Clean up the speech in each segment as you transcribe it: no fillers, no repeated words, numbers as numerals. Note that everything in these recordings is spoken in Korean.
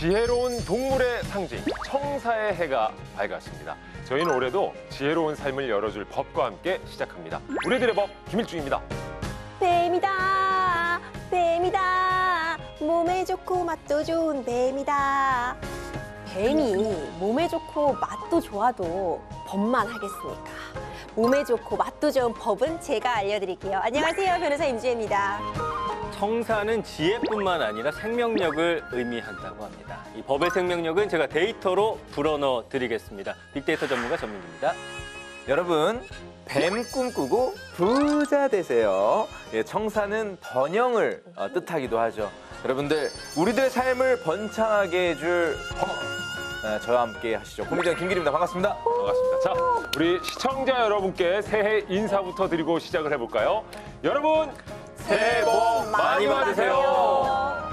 지혜로운 동물의 상징, 청사의 해가 밝았습니다. 저희는 올해도 지혜로운 삶을 열어줄 법과 함께 시작합니다. 우리들의 법, 김일중입니다. 뱀이다, 뱀이다, 몸에 좋고 맛도 좋은 뱀이다. 뱀이 몸에 좋고 맛도 좋아도 법만 하겠습니까? 몸에 좋고 맛도 좋은 법은 제가 알려드릴게요. 안녕하세요, 변호사 임주혜입니다. 청사는 지혜뿐만 아니라 생명력을 의미한다고 합니다. 이 법의 생명력은 제가 데이터로 불어넣어 드리겠습니다. 빅데이터 전문가 전민기입니다. 여러분, 뱀 꿈꾸고 부자 되세요. 예, 청사는 번영을 뜻하기도 하죠. 여러분들, 우리들의 삶을 번창하게 해줄 법. 저와 함께 하시죠. 코미디언 김기리입니다. 반갑습니다. 반갑습니다. 자, 우리 시청자 여러분께 새해 인사부터 드리고 시작을 해볼까요? 여러분, 새해 복 많이 받으세요.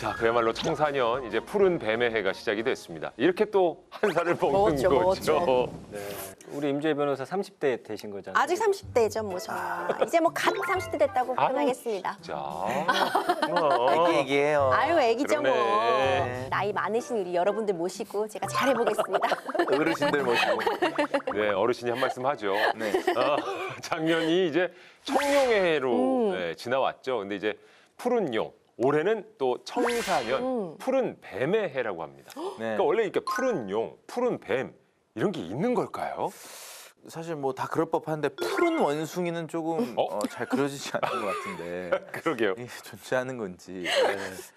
자, 그야말로 청사년, 이제 푸른 뱀의 해가 시작이 됐습니다. 이렇게 또 한 살을 먹는 거죠. 먹었죠. 네. 우리 임주혜 변호사 30대 되신 거잖아요. 아직 30대죠, 뭐 저. 이제 뭐 갓 30대 됐다고 아유, 표현하겠습니다. 자, 애기애기해요. 아유, 애기죠 뭐. 그러네. 나이 많으신 우리 여러분들 모시고 제가 잘해보겠습니다. 어르신들 모시고. 네, 어르신이 한 말씀 하죠. 네. 작년이 이제 청룡의 해로 네, 지나왔죠. 근데 이제 푸른 용. 올해는 또 청사년, 푸른 뱀의 해라고 합니다. 네. 그러니까 원래 이렇게 푸른 용, 푸른 뱀 이런 게 있는 걸까요? 사실 뭐 다 그럴 법한데 푸른 원숭이는 조금 어? 잘 그려지지 않는 것 같은데 그러게요. 이게 존재하는 건지.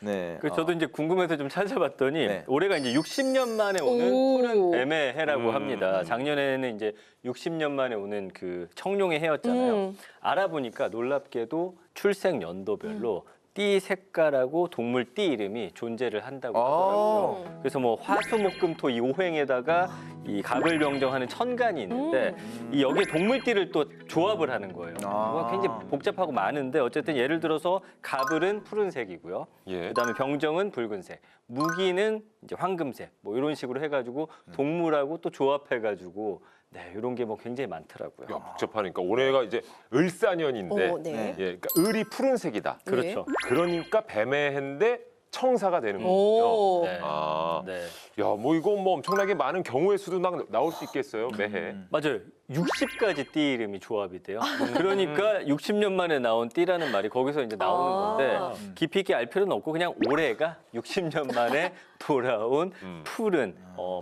네. 그 저도 이제 궁금해서 좀 찾아봤더니 네. 올해가 이제 60년 만에 오는 오. 푸른 뱀의 해라고 합니다. 작년에는 이제 60년 만에 오는 그 청룡의 해였잖아요. 알아보니까 놀랍게도 출생 연도별로 띠 색깔하고 동물 띠 이름이 존재를 한다고 하더라고요. 그래서 뭐 화수목금토 이 오행에다가 이 갑을 병정하는 천간이 있는데 이 여기에 동물 띠를 또 조합을 하는 거예요. 뭐가 굉장히 복잡하고 많은데 어쨌든 예를 들어서 갑을은 푸른색이고요. 예. 그다음에 병정은 붉은색, 무기는 이제 황금색, 뭐 이런 식으로 해가지고 동물하고 또 조합해가지고 네 이런 게 뭐 굉장히 많더라고요. 야, 복잡하니까 올해가 이제 을사년인데, 네. 네. 예, 그러니까 을이 푸른색이다. 그렇죠. 그러니까 뱀의 해인데 청사가 되는 오. 거죠. 네. 아, 네. 야, 뭐 이거 뭐 엄청나게 많은 경우의 수도 나올 수 있겠어요, 매해. 맞아요. 60가지 띠 이름이 조합이 돼요. 그러니까 60년 만에 나온 띠라는 말이 거기서 이제 나오는 건데 깊이 있게 알 필요는 없고 그냥 올해가 60년 만에 돌아온 푸른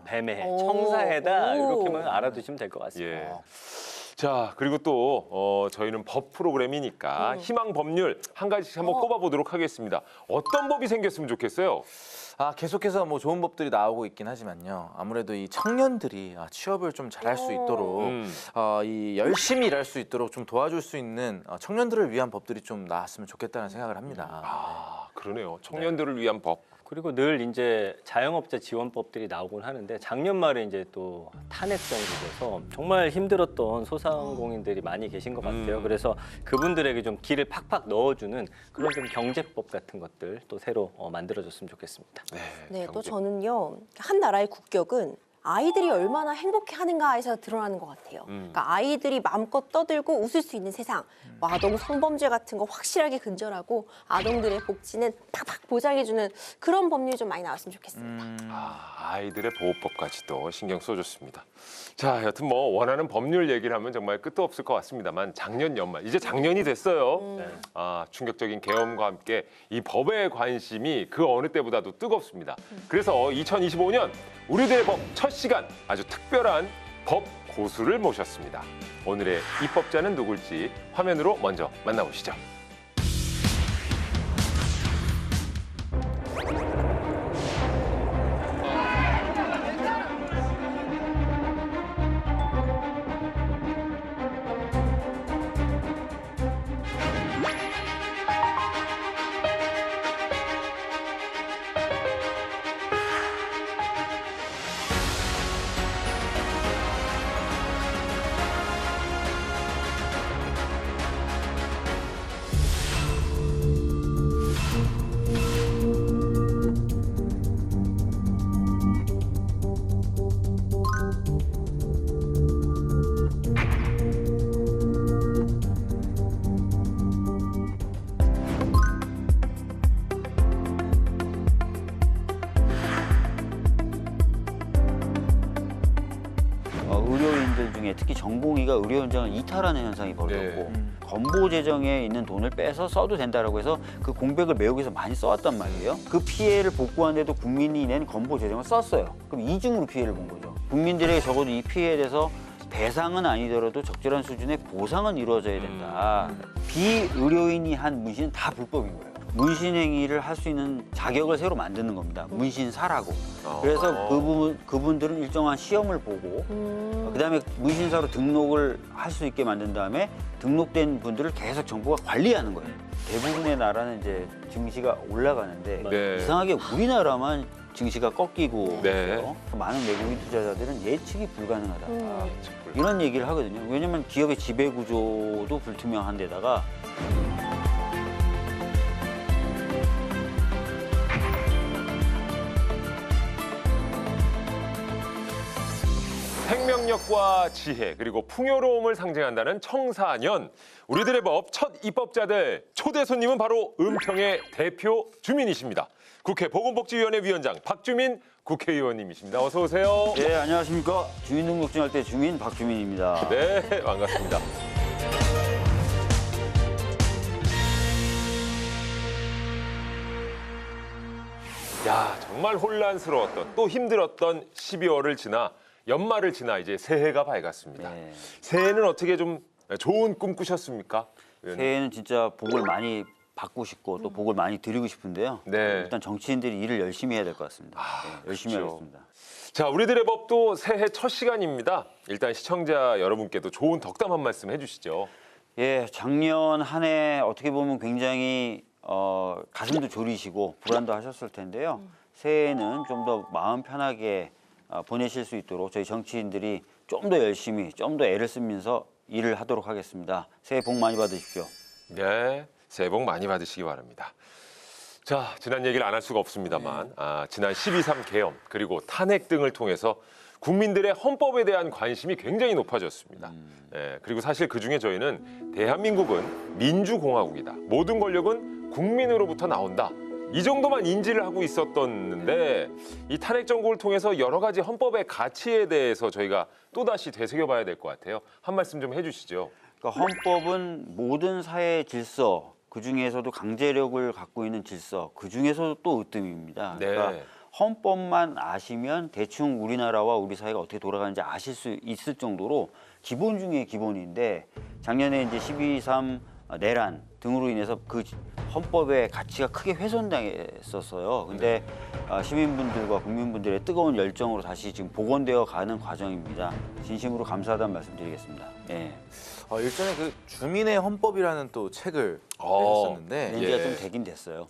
뱀의 해, 오. 청사해다 오. 이렇게만 알아두시면 될 것 같습니다. 예. 자, 그리고 또 저희는 법 프로그램이니까 희망 법률 한 가지씩 한번 꼽아보도록 하겠습니다. 어떤 법이 생겼으면 좋겠어요? 계속해서 뭐 좋은 법들이 나오고 있긴 하지만요. 아무래도 이 청년들이 취업을 좀 잘할 수 있도록 이 열심히 일할 수 있도록 좀 도와줄 수 있는 청년들을 위한 법들이 좀 나왔으면 좋겠다는 생각을 합니다. 아, 그러네요. 청년들을 위한 법. 그리고 늘 이제 자영업자 지원법들이 나오곤 하는데 작년 말에 이제 또 탄핵 정국에서 정말 힘들었던 소상공인들이 많이 계신 것 같아요. 그래서 그분들에게 좀 길을 팍팍 넣어주는 그런 좀 경제법 같은 것들 또 새로 만들어졌으면 좋겠습니다. 네, 또 경제. 저는요, 한 나라의 국격은 아이들이 얼마나 행복해하는가에서 드러나는 것 같아요. 그러니까 아이들이 마음껏 떠들고 웃을 수 있는 세상, 뭐 아동 성범죄 같은 거 확실하게 근절하고 아동들의 복지는 팍팍 보장해주는 그런 법률이 좀 많이 나왔으면 좋겠습니다. 아이들의 보호법까지도 신경 써줬습니다. 자, 여튼 뭐 원하는 법률 얘기를 하면 정말 끝도 없을 것 같습니다만 작년 연말, 이제 작년이 됐어요. 충격적인 계엄과 함께 이 법에 관심이 그 어느 때보다도 뜨겁습니다. 그래서 2025년 우리들의 법 첫 시간 아주 특별한 법 고수를 모셨습니다. 오늘의 입법자는 누굴지 화면으로 먼저 만나보시죠. 중에 특히 정봉이가 의료 현장을 이탈하는 현상이 벌어졌고 건보 재정에 있는 돈을 빼서 써도 된다라고 해서 그 공백을 메우기 위해서 많이 써왔단 말이에요. 그 피해를 복구하는데도 국민이 낸 건보 재정을 썼어요. 그럼 이중으로 피해를 본 거죠. 국민들에게 적어도 이 피해에 대해서 배상은 아니더라도 적절한 수준의 보상은 이루어져야 된다. 비의료인이 한 문신은 다 불법인 거예요. 문신 행위를 할 수 있는 자격을 새로 만드는 겁니다. 문신사라고. 그래서 그분들은 일정한 시험을 보고 그다음에 문신사로 등록을 할 수 있게 만든 다음에 등록된 분들을 계속 정부가 관리하는 거예요. 대부분의 나라는 이제 증시가 올라가는데 네. 이상하게 우리나라만 증시가 꺾이고 네. 있어요. 많은 외국인 투자자들은 예측이 불가능하다. 아, 이런 얘기를 하거든요. 왜냐면 기업의 지배 구조도 불투명한 데다가 생명력과 지혜 그리고 풍요로움을 상징한다는 청사년. 우리들의 법 첫 입법자들 초대 손님은 바로 은평의 대표 주민이십니다. 국회 보건복지위원회 위원장 박주민 국회의원님이십니다. 어서 오세요. 네, 안녕하십니까. 주민등록증 할 때 주민 박주민입니다. 네, 반갑습니다. 야, 정말 혼란스러웠던 또 힘들었던 12월을 지나 연말을 지나 이제 새해가 밝았습니다. 네. 새해는 어떻게 좀 좋은 꿈 꾸셨습니까? 새해는 진짜 복을 많이 받고 싶고 또 복을 많이 드리고 싶은데요. 네. 일단 정치인들이 일을 열심히 해야 될 것 같습니다. 네, 열심히 그렇죠. 하겠습니다. 자, 우리들의 법도 새해 첫 시간입니다. 일단 시청자 여러분께도 좋은 덕담 한 말씀 해주시죠. 예, 작년 한 해 어떻게 보면 굉장히 가슴도 졸이시고 불안도 하셨을 텐데요. 새해에는 좀 더 마음 편하게 보내실 수 있도록 저희 정치인들이 좀 더 열심히, 좀 더 애를 쓰면서 일을 하도록 하겠습니다. 새해 복 많이 받으십시오. 네, 새해 복 많이 받으시기 바랍니다. 자, 지난 얘기를 안 할 수가 없습니다만 지난 12.3 계엄 그리고 탄핵 등을 통해서 국민들의 헌법에 대한 관심이 굉장히 높아졌습니다. 네, 그리고 사실 그중에 저희는 대한민국은 민주공화국이다. 모든 권력은 국민으로부터 나온다. 이 정도만 인지를 하고 있었던데 이 탄핵 정국을 통해서 여러 가지 헌법의 가치에 대해서 저희가 또다시 되새겨봐야 될 것 같아요. 한 말씀 좀 해주시죠. 그러니까 헌법은 모든 사회의 질서, 그 중에서도 강제력을 갖고 있는 질서, 그 중에서도 또 으뜸입니다. 네. 그러니까 헌법만 아시면 대충 우리나라와 우리 사회가 어떻게 돌아가는지 아실 수 있을 정도로 기본 중에 기본인데 작년에 이제 12.3 내란 등으로 인해서 그 헌법의 가치가 크게 훼손당했었어요. 근데 시민분들과 국민분들의 뜨거운 열정으로 다시 지금 복원되어 가는 과정입니다. 진심으로 감사하다는 말씀드리겠습니다. 네. 일전에 그 주민의 헌법이라는 또 책을 어. 내셨었는데 렌즈가 예. 좀 되긴 됐어요.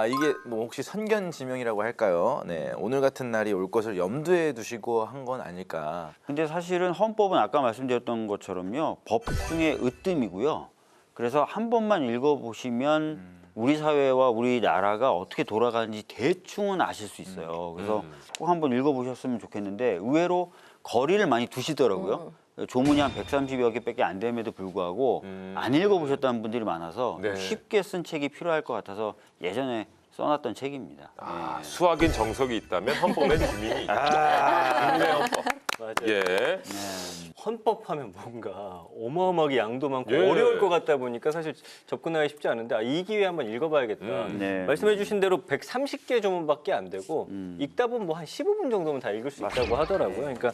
이게 뭐 혹시 선견지명이라고 할까요? 네, 오늘 같은 날이 올 것을 염두에 두시고 한 건 아닐까. 근데 사실은 헌법은 아까 말씀드렸던 것처럼요. 법 중에 으뜸이고요. 그래서 한 번만 읽어보시면 우리 사회와 우리 나라가 어떻게 돌아가는지 대충은 아실 수 있어요. 그래서 꼭 한번 읽어보셨으면 좋겠는데 의외로 거리를 많이 두시더라고요. 조문이 한 130여 개밖에 안 됨에도 불구하고 안 읽어보셨다는 분들이 많아서 네. 쉽게 쓴 책이 필요할 것 같아서 예전에 써놨던 책입니다. 아, 수학인 정석이 있다면 헌법의 주민이 국민의 헌법. 맞아요. 예. 헌법하면 뭔가 어마어마하게 양도 많고 예. 어려울 것 같다 보니까 사실 접근하기 쉽지 않은데 이 기회에 한번 읽어봐야겠다. 네. 말씀해주신 대로 130개 조문밖에 안 되고 읽다 보면 뭐 한 15분 정도면 다 읽을 수 있다고 하더라고요. 그러니까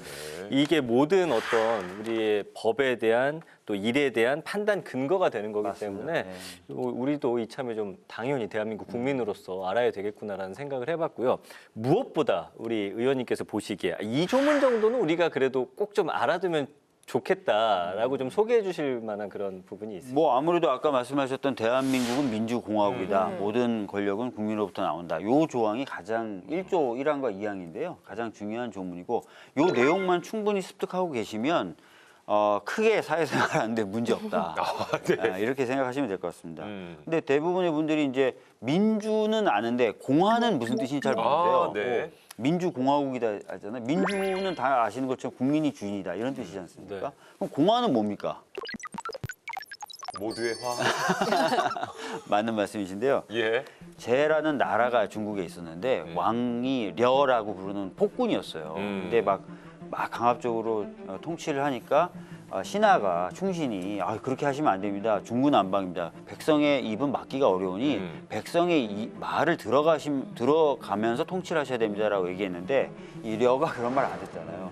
이게 모든 어떤 우리의 법에 대한 또 일에 대한 판단 근거가 되는 거기 맞습니다. 때문에 네. 우리도 이참에 좀 당연히 대한민국 국민으로서 알아야 되겠구나라는 생각을 해봤고요. 무엇보다 우리 의원님께서 보시기에 이 조문 정도는 우리가 그래도 꼭 좀 알아두면 좋겠다라고 좀 소개해 주실 만한 그런 부분이 있습니다. 뭐 아무래도 아까 말씀하셨던 대한민국은 민주공화국이다. 모든 권력은 국민으로부터 나온다. 요 조항이 가장 1조 1항과 2항인데요. 가장 중요한 조문이고 요 내용만 충분히 습득하고 계시면 크게 사회생활하는데 문제 없다. 네. 이렇게 생각하시면 될 것 같습니다. 음. 근데 대부분의 분들이 이제 민주는 아는데 공화는 무슨 뜻인지 잘 모르세요. 네. 민주공화국이다 하잖아요. 민주는 다 아시는 것처럼 국민이 주인이다 이런 뜻이지 않습니까? 네. 그럼 공화는 뭡니까? 모두의 화. 맞는 말씀이신데요. 예. 제라는 나라가 중국에 있었는데 왕이 려라고 부르는 폭군이었어요. 근데 막 막 강압적으로 통치를 하니까 신하가 충신이 그렇게 하시면 안 됩니다. 중구난방입니다. 백성의 입은 막기가 어려우니 백성의 이 말을 들어가면서 통치를 하셔야 됩니다라고 얘기했는데 이 려가 그런 말 안 듣잖아요.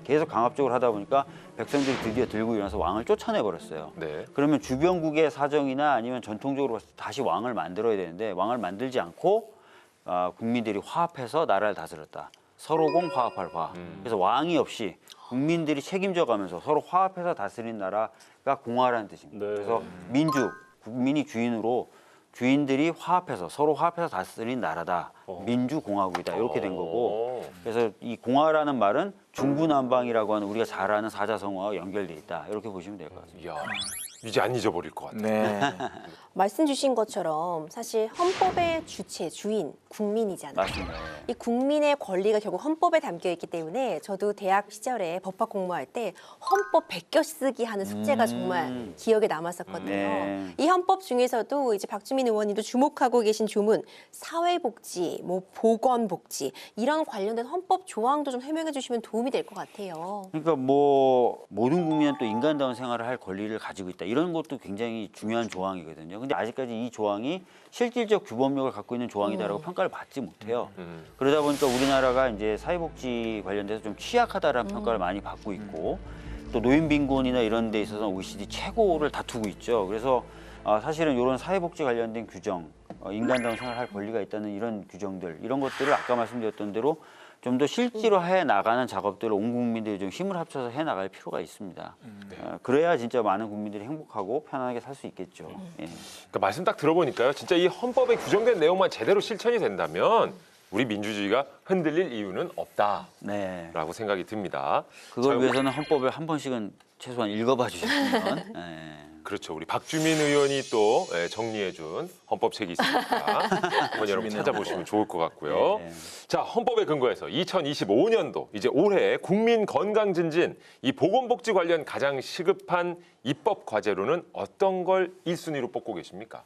계속 강압적으로 하다 보니까 백성들이 드디어 들고 일어나서 왕을 쫓아내 버렸어요. 네. 그러면 주변국의 사정이나 아니면 전통적으로 다시 왕을 만들어야 되는데 왕을 만들지 않고 국민들이 화합해서 나라를 다스렸다. 서로공 화합할 화. 그래서 왕이 없이 국민들이 책임져 가면서 서로 화합해서 다스린 나라가 공화라는 뜻입니다. 네. 그래서 민주, 국민이 주인으로 주인들이 화합해서 서로 화합해서 다스린 나라다. 민주공화국이다. 이렇게 된 거고. 그래서 이 공화라는 말은 중구난방이라고 하는 우리가 잘 아는 사자성어와 연결돼 있다. 이렇게 보시면 될 것 같습니다. 이야, 이제 안 잊어버릴 것 같아요. 네. 말씀 주신 것처럼 사실 헌법의 주체, 주인, 국민이잖아요. 맞습니다. 이 국민의 권리가 결국 헌법에 담겨 있기 때문에 저도 대학 시절에 법학 공부할 때 헌법 베껴쓰기 하는 숙제가 정말 기억에 남았었거든요. 네. 이 헌법 중에서도 이제 박주민 의원님도 주목하고 계신 조문 사회복지, 뭐 보건복지 이런 관련된 헌법 조항도 좀 해명해 주시면 도움이 될 것 같아요. 그러니까 뭐 모든 국민은 또 인간다운 생활을 할 권리를 가지고 있다. 이런 것도 굉장히 중요한 조항이거든요. 근데 아직까지 이 조항이 실질적 규범력을 갖고 있는 조항이다라고 평가를 받지 못해요. 그러다 보니까 우리나라가 이제 사회복지 관련돼서 좀 취약하다라는 평가를 많이 받고 있고 또 노인 빈곤이나 이런 데 있어서 OECD 최고를 다투고 있죠. 그래서 사실은 이런 사회복지 관련된 규정, 인간다운 생활을 할 권리가 있다는 이런 규정들, 이런 것들을 아까 말씀드렸던 대로 좀 더 실제로 해 나가는 작업들을 온 국민들이 좀 힘을 합쳐서 해 나갈 필요가 있습니다. 그래야 진짜 많은 국민들이 행복하고 편안하게 살 수 있겠죠. 예. 그러니까 말씀 딱 들어보니까요. 진짜 이 헌법에 규정된 내용만 제대로 실천이 된다면 우리 민주주의가 흔들릴 이유는 없다라고 네. 생각이 듭니다. 그걸 자, 위해서는 헌법을 한 번씩은 최소한 읽어봐 주셨으면. 예. 그렇죠. 우리 박주민 의원이 또 정리해준 헌법책이 있으니까 한번 여러분 찾아보시면 좋을 것 같고요. 네. 자, 헌법에 근거해서 2025년도 이제 올해 국민 건강 증진 이 보건복지 관련 가장 시급한 입법 과제로는 어떤 걸 1순위로 뽑고 계십니까?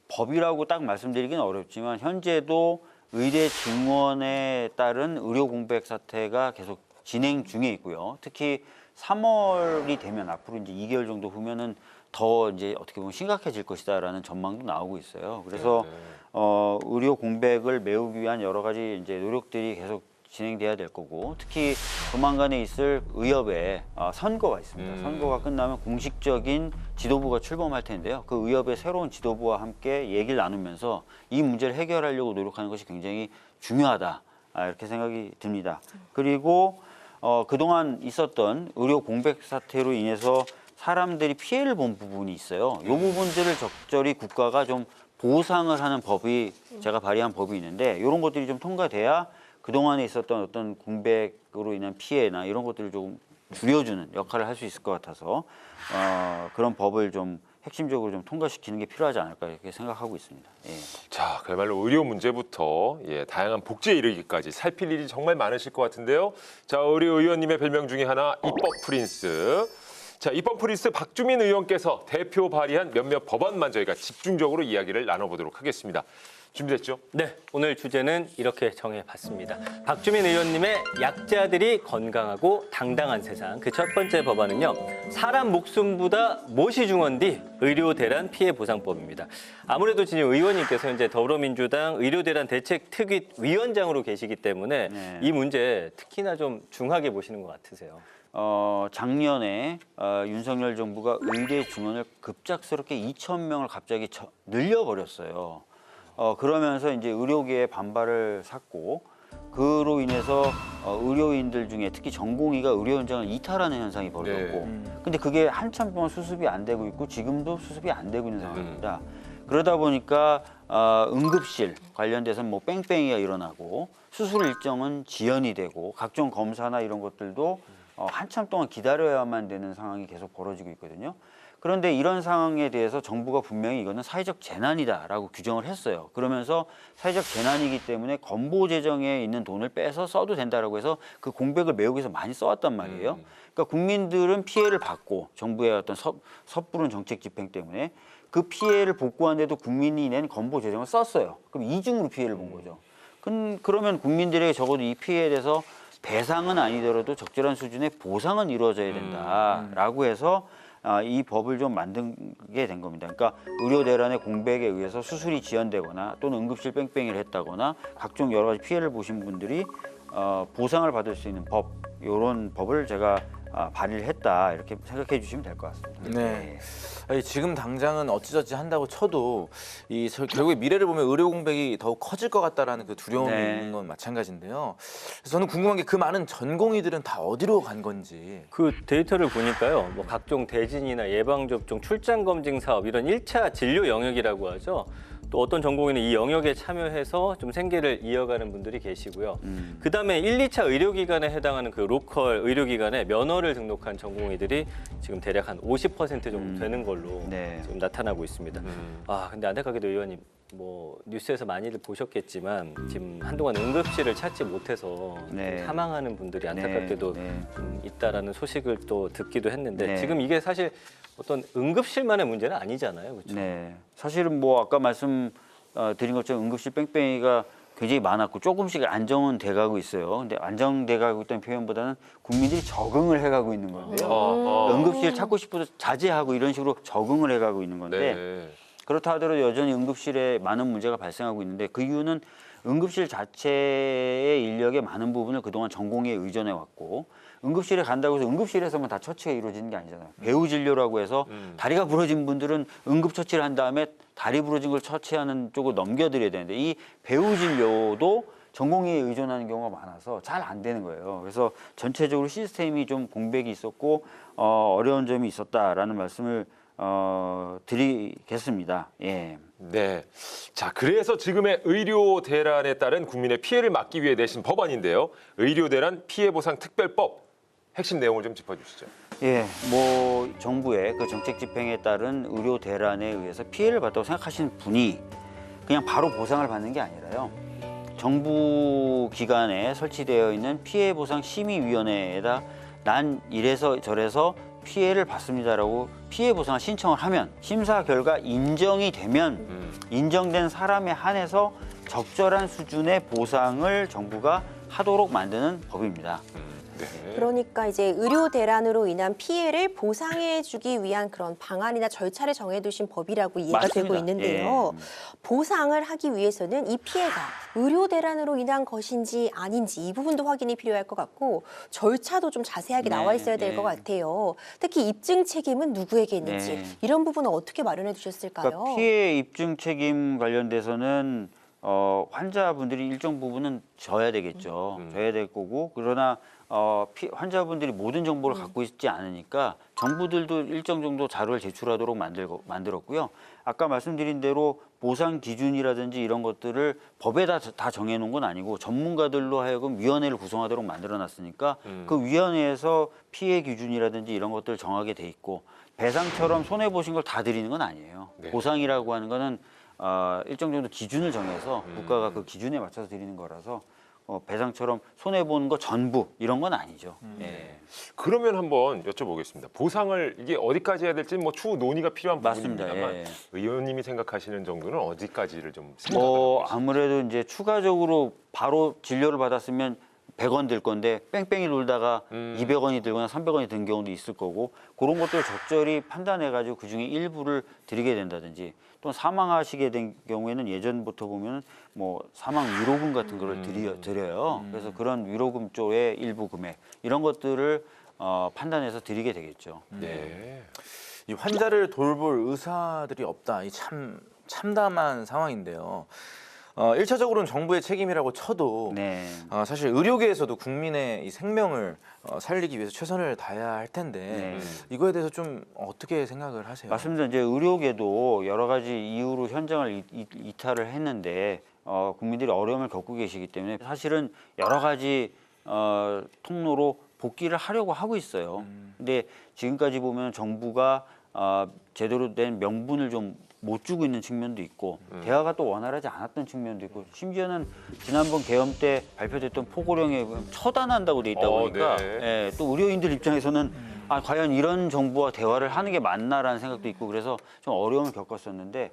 법이라고 딱 말씀드리기는 어렵지만 현재도 의대 증원에 따른 의료 공백 사태가 계속 진행 중에 있고요. 특히 3월이 되면 앞으로 이제 2개월 정도 후면은 더 이제 어떻게 보면 심각해질 것이다라는 전망도 나오고 있어요. 그래서 의료 공백을 메우기 위한 여러 가지 이제 노력들이 계속 진행돼야 될 거고 특히 조만간에 있을 의협에 선거가 있습니다. 선거가 끝나면 공식적인 지도부가 출범할 텐데요. 그 의협의 새로운 지도부와 함께 얘기를 나누면서 이 문제를 해결하려고 노력하는 것이 굉장히 중요하다 이렇게 생각이 듭니다. 그리고 그동안 있었던 의료 공백 사태로 인해서 사람들이 피해를 본 부분이 있어요. 이 부분들을 적절히 국가가 좀 보상을 하는 법이 제가 발의한 법이 있는데 이런 것들이 좀 통과돼야 그동안에 있었던 어떤 공백으로 인한 피해나 이런 것들을 좀 줄여주는 역할을 할 수 있을 것 같아서 그런 법을 좀 핵심적으로 좀 통과시키는 게 필요하지 않을까 이렇게 생각하고 있습니다. 예. 자, 그야말로 의료 문제부터 다양한 복지에 이르기까지 살필 일이 정말 많으실 것 같은데요. 자, 우리 의원님의 별명 중에 하나 입법 프린스. 자, 입법 프린스 박주민 의원께서 대표 발의한 몇몇 법안만 저희가 집중적으로 이야기를 나눠보도록 하겠습니다. 준비됐죠? 네, 오늘 주제는 이렇게 정해봤습니다. 박주민 의원님의 약자들이 건강하고 당당한 세상. 그 첫 번째 법안은요. 사람 목숨보다 무엇이 중요한디 의료대란 피해보상법입니다. 아무래도 지금 의원님께서 이제 더불어민주당 의료대란 대책특위 위원장으로 계시기 때문에 네. 이 문제 특히나 좀 중하게 보시는 것 같으세요. 작년에 윤석열 정부가 의대 증원을 급작스럽게 2,000명을 갑자기 늘려버렸어요. 그러면서 이제 의료계의 반발을 샀고 그로 인해서 의료인들 중에 특히 전공의가 의료 현장을 이탈하는 현상이 벌어졌고 근데 그게 한참 동안 수습이 안 되고 있고 지금도 수습이 안 되고 있는 상황입니다. 그러다 보니까 응급실 관련돼서는 뭐 뺑뺑이가 일어나고 수술 일정은 지연이 되고 각종 검사나 이런 것들도 한참 동안 기다려야만 되는 상황이 계속 벌어지고 있거든요. 그런데 이런 상황에 대해서 정부가 분명히 이거는 사회적 재난이다라고 규정을 했어요. 그러면서 사회적 재난이기 때문에 건보 재정에 있는 돈을 빼서 써도 된다라고 해서 그 공백을 메우기 위해서 많이 써왔단 말이에요. 그러니까 국민들은 피해를 받고 정부의 어떤 섣부른 정책 집행 때문에 그 피해를 복구하는데도 국민이 낸 건보 재정을 썼어요. 그럼 이중으로 피해를 본 거죠. 그러면 국민들에게 적어도 이 피해에 대해서 배상은 아니더라도 적절한 수준의 보상은 이루어져야 된다라고 해서 이 법을 좀 만들게 된 겁니다. 그러니까 의료 대란의 공백에 의해서 수술이 지연되거나 또는 응급실 뺑뺑이를 했다거나 각종 여러 가지 피해를 보신 분들이 보상을 받을 수 있는 법, 이런 법을 제가 발의를 했다 이렇게 생각해 주시면 될 것 같습니다. 네. 아니, 지금 당장은 어찌저찌 한다고 쳐도 결국에 미래를 보면 의료 공백이 더욱 커질 것 같다라는 그 두려움이 네. 있는 건 마찬가지인데요. 그래서 저는 궁금한 게 그 많은 전공의들은 다 어디로 간 건지. 그 데이터를 보니까요, 뭐 각종 대진이나 예방접종, 출장검진 사업 이런 1차 진료 영역이라고 하죠. 또 어떤 전공의는 이 영역에 참여해서 좀 생계를 이어가는 분들이 계시고요. 그다음에 1, 2차 의료기관에 해당하는 그 로컬 의료기관에 면허를 등록한 전공의들이 지금 대략 한 50% 정도 되는 걸로 네. 지금 나타나고 있습니다. 아, 근데 안타깝게도 의원님, 뭐 뉴스에서 많이들 보셨겠지만 지금 한동안 응급실을 찾지 못해서 네. 사망하는 분들이 안타깝게도 네. 있다라는 소식을 또 듣기도 했는데 네. 지금 이게 사실 어떤 응급실만의 문제는 아니잖아요, 그렇죠? 네, 사실은 뭐 아까 말씀드린 것처럼 응급실 뺑뺑이가 굉장히 많았고 조금씩 안정은 돼가고 있어요. 근데 안정돼가고 있다는 표현보다는 국민들이 적응을 해가고 있는 건데요. 응급실 찾고 싶어서 자제하고 이런 식으로 적응을 해가고 있는 건데 네. 그렇다 하더라도 여전히 응급실에 많은 문제가 발생하고 있는데 그 이유는 응급실 자체의 인력의 많은 부분을 그동안 전공의에 의존해 왔고 응급실에 간다고 해서 응급실에서만 다 처치가 이루어지는 게 아니잖아요. 배우 진료라고 해서 다리가 부러진 분들은 응급 처치를 한 다음에 다리 부러진 걸 처치하는 쪽으로 넘겨드려야 되는데 이 배우 진료도 전공의에 의존하는 경우가 많아서 잘 안 되는 거예요. 그래서 전체적으로 시스템이 좀 공백이 있었고 어려운 점이 있었다라는 말씀을 드리겠습니다. 예. 네. 자, 그래서 지금의 의료 대란에 따른 국민의 피해를 막기 위해 내신 법안인데요. 의료 대란 피해 보상 특별법. 핵심 내용을 좀 짚어주시죠. 예, 뭐 정부의 그 정책 집행에 따른 의료 대란에 의해서 피해를 봤다고 생각하시는 분이 그냥 바로 보상을 받는 게 아니라요. 정부 기관에 설치되어 있는 피해 보상 심의위원회에다 난 이래서 저래서 피해를 받습니다라고 피해 보상을 신청을 하면 심사 결과 인정이 되면 인정된 사람에 한해서 적절한 수준의 보상을 정부가 하도록 만드는 법입니다. 네. 그러니까 이제 의료 대란으로 인한 피해를 보상해주기 위한 그런 방안이나 절차를 정해두신 법이라고 이해가 맞습니다. 되고 있는데요. 예. 보상을 하기 위해서는 이 피해가 의료 대란으로 인한 것인지 아닌지 이 부분도 확인이 필요할 것 같고 절차도 좀 자세하게 나와 있어야 될 것 같아요. 특히 입증 책임은 누구에게 있는지 네. 이런 부분은 어떻게 마련해 두셨을까요? 그러니까 피해 입증 책임 관련돼서는 환자분들이 일정 부분은 져야 되겠죠. 져야 될 거고 그러나 환자분들이 모든 정보를 갖고 있지 않으니까 정부들도 일정 정도 자료를 제출하도록 만들었고요. 아까 말씀드린 대로 보상 기준이라든지 이런 것들을 법에 다 정해놓은 건 아니고 전문가들로 하여금 위원회를 구성하도록 만들어놨으니까 그 위원회에서 피해 기준이라든지 이런 것들을 정하게 돼 있고 배상처럼 손해 보신 걸 다 드리는 건 아니에요. 네. 보상이라고 하는 거는 일정 정도 기준을 정해서 국가가 그 기준에 맞춰서 드리는 거라서 배상처럼 손해 보는 거 전부 이런 건 아니죠. 예. 그러면 한번 여쭤보겠습니다. 보상을 이게 어디까지 해야 될지 뭐 추후 논의가 필요한 맞습니다. 부분입니다만 예. 의원님이 생각하시는 정도는 어디까지를 좀 뭐 생각하고 계십니까? 아무래도 이제 추가적으로 바로 진료를 받았으면 100원 들 건데 뺑뺑이 돌다가 200원이 들거나 300원이 든 경우도 있을 거고 그런 것들을 적절히 판단해가지고 그중에 일부를 드리게 된다든지 또 사망하시게 된 경우에는 예전부터 보면 뭐 사망 위로금 같은 거를 드려요. 그래서 그런 위로금 쪽의 일부 금액 이런 것들을 판단해서 드리게 되겠죠. 네. 이 환자를 돌볼 의사들이 없다. 이 참 참담한 상황인데요. 1차적으로는 정부의 책임이라고 쳐도 네. 사실 의료계에서도 국민의 이 생명을 살리기 위해서 최선을 다해야 할 텐데 네. 이거에 대해서 좀 어떻게 생각을 하세요? 맞습니다. 이제 의료계도 여러 가지 이유로 현장을 이탈을 했는데 국민들이 어려움을 겪고 계시기 때문에 사실은 여러 가지 통로로 복귀를 하려고 하고 있어요. 근데 지금까지 보면 정부가 제대로 된 명분을 좀 못 주고 있는 측면도 있고 대화가 또 원활하지 않았던 측면도 있고 심지어는 지난번 계엄 때 발표됐던 포고령에 처단한다고 돼 있다 보니까 네. 예, 또 의료인들 입장에서는 과연 이런 정부와 대화를 하는 게 맞나라는 생각도 있고 그래서 좀 어려움을 겪었었는데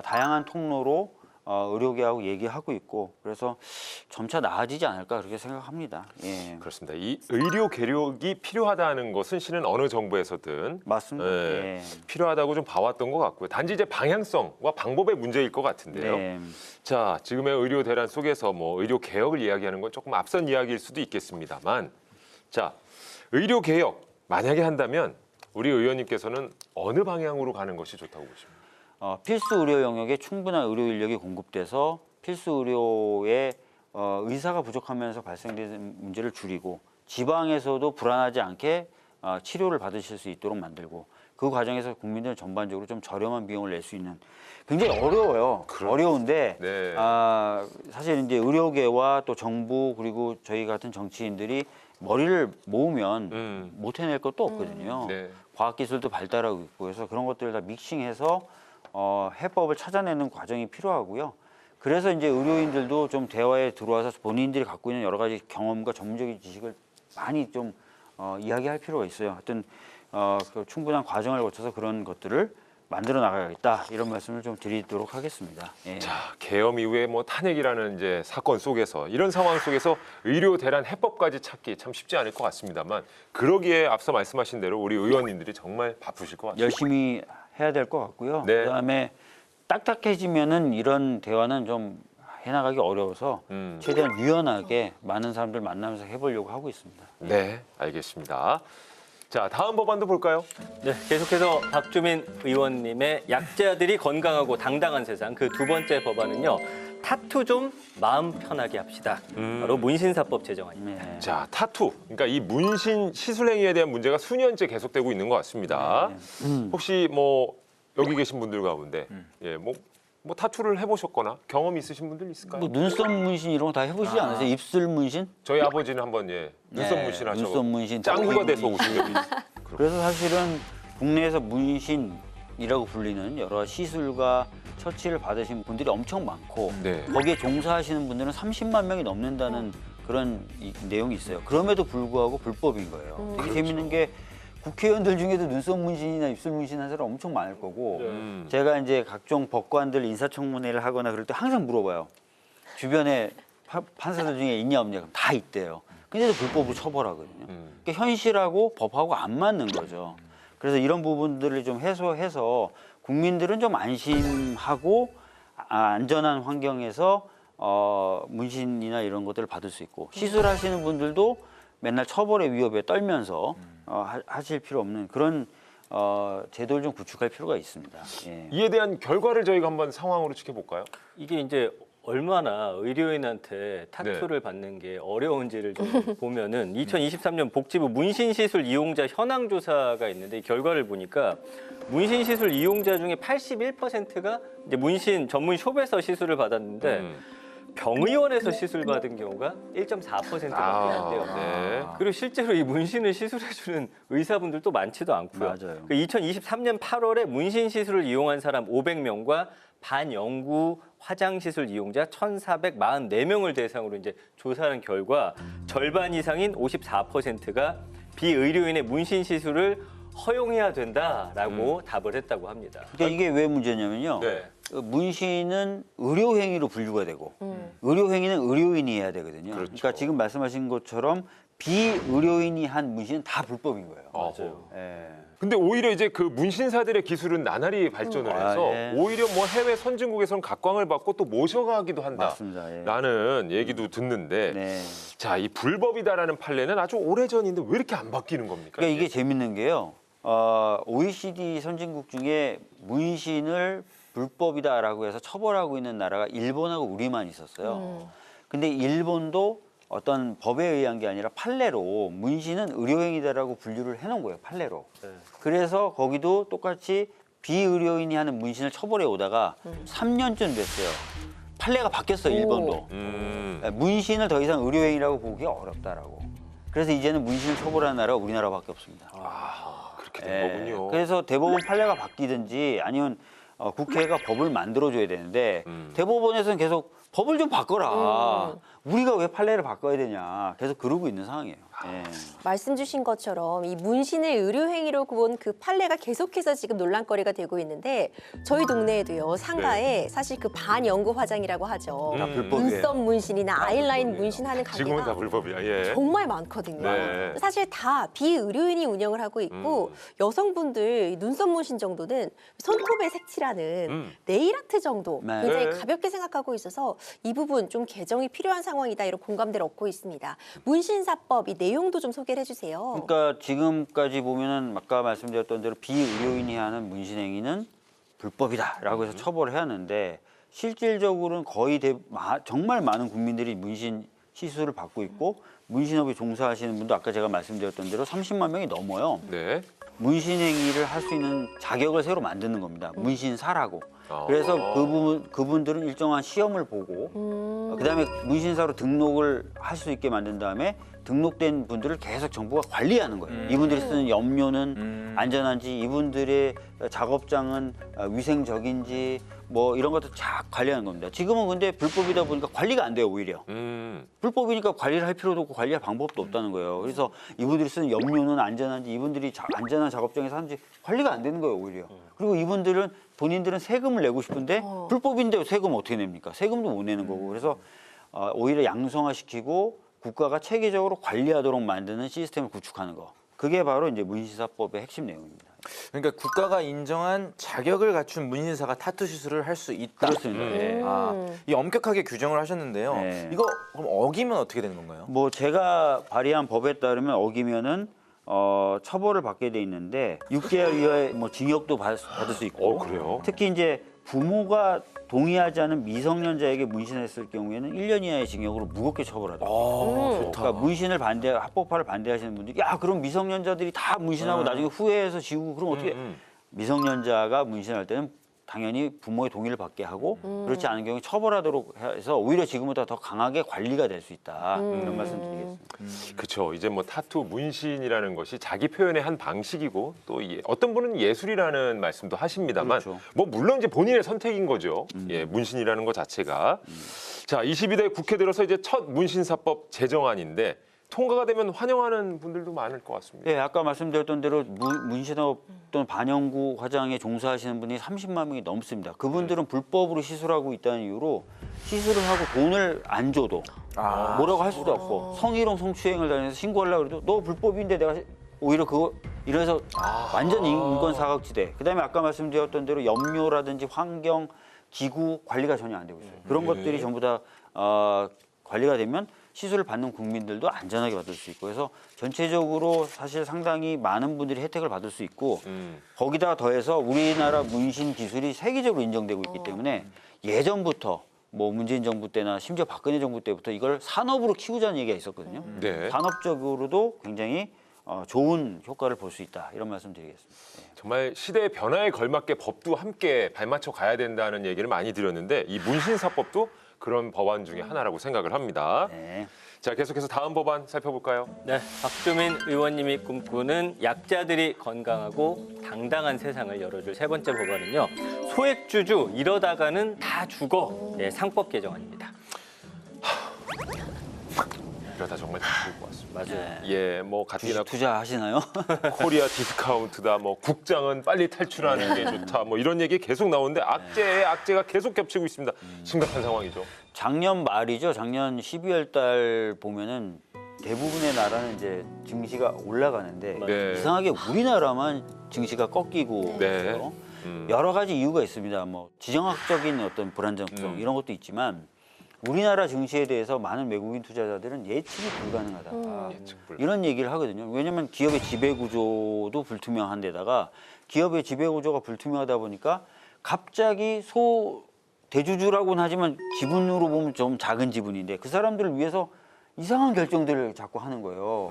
다양한 통로로 의료계하고 얘기하고 있고 그래서 점차 나아지지 않을까 그렇게 생각합니다. 예. 그렇습니다. 이 의료 개혁이 필요하다는 것은 실은 어느 정부에서든 맞습니다. 예, 예. 필요하다고 좀 봐왔던 것 같고요. 단지 이제 방향성과 방법의 문제일 것 같은데요. 네. 자, 지금의 의료 대란 속에서 뭐 의료 개혁을 이야기하는 건 조금 앞선 이야기일 수도 있겠습니다만, 자, 의료 개혁 만약에 한다면 우리 의원님께서는 어느 방향으로 가는 것이 좋다고 보십니까? 필수 의료 영역에 충분한 의료 인력이 공급돼서 필수 의료의 의사가 부족하면서 발생되는 문제를 줄이고 지방에서도 불안하지 않게 치료를 받으실 수 있도록 만들고 그 과정에서 국민들은 전반적으로 좀 저렴한 비용을 낼 수 있는 굉장히 어려워요. 어려운데 네. 사실 이제 의료계와 또 정부 그리고 저희 같은 정치인들이 머리를 모으면 못 해낼 것도 없거든요. 네. 과학기술도 발달하고 있고 그래서 그런 것들을 다 믹싱해서 해법을 찾아내는 과정이 필요하고요. 그래서 이제 의료인들도 좀 대화에 들어와서 본인들이 갖고 있는 여러 가지 경험과 전문적인 지식을 많이 좀 이야기할 필요가 있어요. 하여튼 그 충분한 과정을 거쳐서 그런 것들을 만들어 나가야겠다 이런 말씀을 좀 드리도록 하겠습니다. 예. 자, 계엄 이후에 뭐 탄핵이라는 이제 사건 속에서 이런 상황 속에서 의료 대란 해법까지 찾기 참 쉽지 않을 것 같습니다만 그러기에 앞서 말씀하신 대로 우리 의원님들이 정말 바쁘실 것 같습니다. 열심히 해야 될 것 같고요. 네. 그다음에 딱딱해지면은 이런 대화는 좀 해나가기 어려워서 최대한 유연하게 많은 사람들 만나면서 해보려고 하고 있습니다. 네, 알겠습니다. 자, 다음 법안도 볼까요? 네, 계속해서 박주민 의원님의 약자들이 건강하고 당당한 세상 그 두 번째 법안은요. 타투 좀 마음 편하게 합시다. 바로 문신사법 제정안입니다. 네. 자, 타투. 그러니까 이 문신 시술 행위에 대한 문제가 수년째 계속되고 있는 것 같습니다. 혹시 뭐 여기 계신 분들 가운데 예, 뭐 타투를 해보셨거나 경험 있으신 분들 있을까요? 뭐 눈썹 문신 이런 거 다 해보시지 않으세요? 입술 문신? 저희 아버지는 한번 예, 눈썹 네, 문신 하셔. 눈썹 문신, 짱구가 턱 돼서 문신. 오신 적 그래서 사실은 국내에서 문신이라고 불리는 여러 시술과 처치를 받으신 분들이 엄청 많고 네. 거기에 종사하시는 분들은 30만 명이 넘는다는 그런 내용이 있어요. 그럼에도 불구하고 불법인 거예요. 되게 재밌는 게 국회의원들 중에도 눈썹 문신이나 입술 문신 한 사람 엄청 많을 거고 제가 이제 각종 법관들 인사청문회를 하거나 그럴 때 항상 물어봐요. 주변에 판사들 중에 있냐 없냐 그럼 다 있대요. 근데도 불법으로 처벌하거든요. 그러니까 현실하고 법하고 안 맞는 거죠. 그래서 이런 부분들을 좀 해소해서 국민들은 좀 안심하고 안전한 환경에서 문신이나 이런 것들을 받을 수 있고 시술하시는 분들도 맨날 처벌의 위협에 떨면서 하실 필요 없는 그런 제도를 좀 구축할 필요가 있습니다. 예. 이에 대한 결과를 저희가 한번 상황으로 지켜볼까요? 이게 이제 얼마나 의료인한테 타투를 받는 게 어려운지를 좀 보면은 2023년 복지부 문신시술 이용자 현황 조사가 있는데 이 결과를 보니까 문신시술 이용자 중에 81%가 이제 문신 전문 숍에서 시술을 받았는데 병의원에서 시술 받은 경우가 1.4%밖에 안 돼요. 네. 그리고 실제로 이 문신을 시술해주는 의사분들도 많지도 않고요. 맞아요. 2023년 8월에 문신 시술을 이용한 사람 500명과 반영구 화장 시술 이용자 1,444명을 대상으로 이제 조사한 결과 절반 이상인 54%가 비의료인의 문신 시술을 허용해야 된다라고 답을 했다고 합니다. 그러니까 이게 왜 문제냐면요. 네. 문신은 의료행위로 분류가 되고 의료행위는 의료인이 해야 되거든요. 그렇죠. 그러니까 지금 말씀하신 것처럼 비의료인이 한 문신은 다 불법인 거예요. 맞아요. 예. 근데 오히려 이제 그 문신사들의 기술은 나날이 발전을 해서 예. 오히려 뭐 해외 선진국에서는 각광을 받고 또 모셔가기도 맞습니다. 예. 한다라는 얘기도 듣는데 네. 자, 이 불법이다라는 판례는 아주 오래전인데 왜 이렇게 안 바뀌는 겁니까? 그러니까 이게 재밌는 게요. OECD 선진국 중에 문신을 불법이다라고 해서 처벌하고 있는 나라가 일본하고 우리만 있었어요. 근데 일본도 어떤 법에 의한 게 아니라 판례로 문신은 의료행위다라고 분류를 해놓은 거예요. 판례로. 그래서 거기도 똑같이 비의료인이 하는 문신을 처벌해 오다가 3년쯤 됐어요. 판례가 바뀌었어요. 일본도. 문신을 더 이상 의료행위라고 보기 어렵다라고. 그래서 이제는 문신을 처벌하는 나라가 우리나라밖에 없습니다. 그렇게 된 예, 거군요. 그래서 대법원 판례가 바뀌든지 아니면 국회가 법을 만들어줘야 되는데 대법원에서는 계속 법을 좀 바꿔라. 우리가 왜 판례를 바꿔야 되냐 계속 그러고 있는 상황이에요. 예. 말씀 주신 것처럼 이 문신을 의료행위로 본 그 판례가 계속해서 지금 논란거리가 되고 있는데 저희 동네에도요 상가에 사실 그 반영구 화장이라고 하죠. 다 불법이에요. 눈썹 문신이나 아이라인 문신하는 지금은 다 가게가 불법이야. 예. 정말 많거든요. 네. 사실 다 비의료인이 운영을 하고 있고 여성분들 이 눈썹 문신 정도는 손톱에 색칠하는 네일아트 정도 네. 굉장히 네. 가볍게 생각하고 있어서 이 부분 좀 개정이 필요한 상황이다 이런 공감대를 얻고 있습니다. 문신사법 이 내용도 좀 소개를 해주세요. 그러니까 지금까지 보면은 아까 말씀드렸던 대로 비의료인이 하는 문신 행위는 불법이다라고 해서 처벌을 해왔는데 실질적으로는 거의 정말 많은 국민들이 문신 시술을 받고 있고 문신업에 종사하시는 분도 아까 제가 말씀드렸던 대로 30만 명이 넘어요. 네. 문신 행위를 할 수 있는 자격을 새로 만드는 겁니다. 문신사라고. 그래서 그분들은 일정한 시험을 보고 그다음에 문신사로 등록을 할 수 있게 만든 다음에 등록된 분들을 계속 정부가 관리하는 거예요. 이분들이 쓰는 염료는 안전한지, 이분들의 작업장은 위생적인지 뭐 이런 것도 쫙 관리하는 겁니다. 지금은 근데 불법이다 보니까 관리가 안 돼요, 오히려. 불법이니까 관리를 할 필요도 없고 관리할 방법도 없다는 거예요. 그래서 이분들이 쓰는 염료는 안전한지, 이분들이 안전한 작업장에서 하는지 관리가 안 되는 거예요, 오히려. 그리고 이분들은 본인들은 세금을 내고 싶은데 불법인데 세금 어떻게 냅니까? 세금도 못 내는 거고. 그래서 오히려 양성화시키고 국가가 체계적으로 관리하도록 만드는 시스템을 구축하는 거. 그게 바로 이제 문신사법의 핵심 내용입니다. 그러니까 국가가 인정한 자격을 갖춘 문신사가 타투 시술을 할 수 있다. 그렇습니다. 예. 이 엄격하게 규정을 하셨는데요. 네. 이거 그럼 어기면 어떻게 되는 건가요? 뭐 제가 발의한 법에 따르면 어기면은 처벌을 받게 돼 있는데 6개월 이하의 뭐 징역도 받을 수 있고. 그래요? 특히 이제 부모가 동의하지 않은 미성년자에게 문신했을 경우에는 1년 이하의 징역으로 무겁게 처벌하더라고요. 그러니까 문신을 합법화를 반대하시는 분들이 야 그럼 미성년자들이 다 문신하고 나중에 후회해서 지우고 그럼 어떻게 미성년자가 문신할 때는 당연히 부모의 동의를 받게 하고 그렇지 않은 경우에 처벌하도록 해서 오히려 지금보다 더 강하게 관리가 될 수 있다 이런 말씀드리겠습니다. 그렇죠. 이제 뭐 타투 문신이라는 것이 자기 표현의 한 방식이고 또 어떤 분은 예술이라는 말씀도 하십니다만 그렇죠. 뭐 물론 이제 본인의 선택인 거죠. 예, 문신이라는 것 자체가. 자, 22대 국회 들어서 이제 첫 문신사법 제정안인데 통과가 되면 환영하는 분들도 많을 것 같습니다. 네, 아까 말씀드렸던 대로 문신업 또는 반영구 화장에 종사하시는 분이 30만 명이 넘습니다. 그분들은 불법으로 시술하고 있다는 이유로 시술을 하고 돈을 안 줘도 뭐라고 할 수도 없고 성희롱 성추행을 당해서 신고하려고 해도 너 불법인데 내가 오히려 그거 이래서 완전 인권 사각지대. 그다음에 아까 말씀드렸던 대로 염료라든지 환경, 기구 관리가 전혀 안 되고 있어요. 그런 것들이 전부 다 관리가 되면 시술을 받는 국민들도 안전하게 받을 수 있고 그래서 전체적으로 사실 상당히 많은 분들이 혜택을 받을 수 있고 거기다 더해서 우리나라 문신 기술이 세계적으로 인정되고 있기 때문에 예전부터 뭐 문재인 정부 때나 심지어 박근혜 정부 때부터 이걸 산업으로 키우자는 얘기가 있었거든요. 네. 산업적으로도 굉장히 좋은 효과를 볼 수 있다 이런 말씀 드리겠습니다. 네. 정말 시대의 변화에 걸맞게 법도 함께 발맞춰 가야 된다는 얘기를 많이 드렸는데 이 문신사법도 그런 법안 중에 하나라고 생각을 합니다. 네. 자, 계속해서 다음 법안 살펴볼까요? 네, 박주민 의원님이 꿈꾸는 약자들이 건강하고 당당한 세상을 열어줄 세 번째 법안은요. 소액주주 이러다가는 다 죽어. 네, 상법 개정안입니다. 이러다 정말 다 죽을 것 같습니다. 맞아요. 예, 뭐 가뜩이나 투자하시나요? 코리아 디스카운트다, 뭐 국장은 빨리 탈출하는 게 좋다, 뭐 이런 얘기 계속 나오는데 악재에 악재가 계속 겹치고 있습니다. 심각한 상황이죠. 작년 말이죠. 작년 12월 달 보면은 대부분의 나라는 이제 증시가 올라가는데 네. 이상하게 우리나라만 증시가 꺾이고 네. 있어요. 여러 가지 이유가 있습니다. 뭐 지정학적인 어떤 불안정성 이런 것도 있지만 우리나라 증시에 대해서 많은 외국인 투자자들은 예측이 불가능하다. 예측 불가. 이런 얘기를 하거든요. 왜냐하면 기업의 지배 구조도 불투명한 데다가 기업의 지배 구조가 불투명하다 보니까 갑자기 대주주라고는 하지만 지분으로 보면 좀 작은 지분인데 그 사람들을 위해서 이상한 결정들을 자꾸 하는 거예요.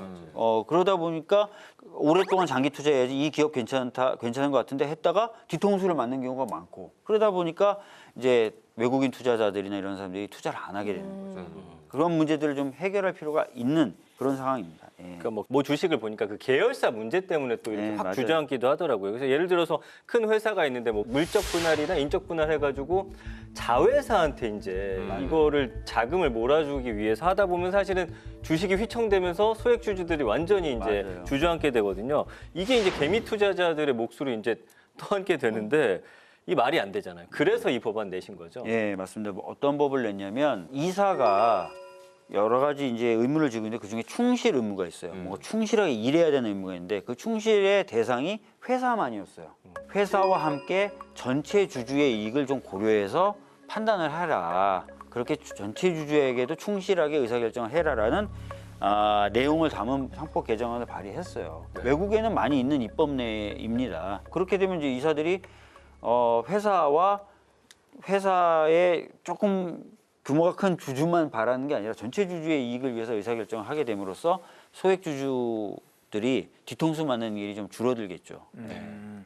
그러다 보니까 오랫동안 장기 투자해야지 이 기업 괜찮은 것 같은데 했다가 뒤통수를 맞는 경우가 많고 그러다 보니까 이제 외국인 투자자들이나 이런 사람들이 투자를 안 하게 되는 거죠. 그런 문제들을 좀 해결할 필요가 있는 그런 상황입니다. 예. 그러니까 뭐 주식을 보니까 그 계열사 문제 때문에 또 이렇게 네, 확 맞아요. 주저앉기도 하더라고요. 그래서 예를 들어서 큰 회사가 있는데 뭐 물적 분할이나 인적 분할 해가지고 자회사한테 이제 이거를 자금을 몰아주기 위해서 하다 보면 사실은 주식이 휘청되면서 소액주주들이 완전히 이제 맞아요. 주저앉게 되거든요. 이게 이제 개미 투자자들의 몫으로 이제 떠안게 되는데 이 말이 안 되잖아요. 그래서 이 법안 내신 거죠. 예, 맞습니다. 뭐 어떤 법을 냈냐면 이사가 여러 가지 이제 의무를 지고 있는데 그중에 충실 의무가 있어요. 뭔가 충실하게 일해야 되는 의무가 있는데 그 충실의 대상이 회사만이었어요. 회사와 함께 전체 주주의 이익을 좀 고려해서 판단을 하라. 그렇게 전체 주주에게도 충실하게 의사결정을 해라라는 내용을 담은 상법 개정안을 발의했어요. 외국에는 많이 있는 입법 내입니다. 그렇게 되면 이제 이사들이 회사와 회사의 조금 규모가 큰 주주만 바라는 게 아니라 전체 주주의 이익을 위해서 의사결정을 하게 됨으로써 소액 주주들이 뒤통수 맞는 일이 좀 줄어들겠죠.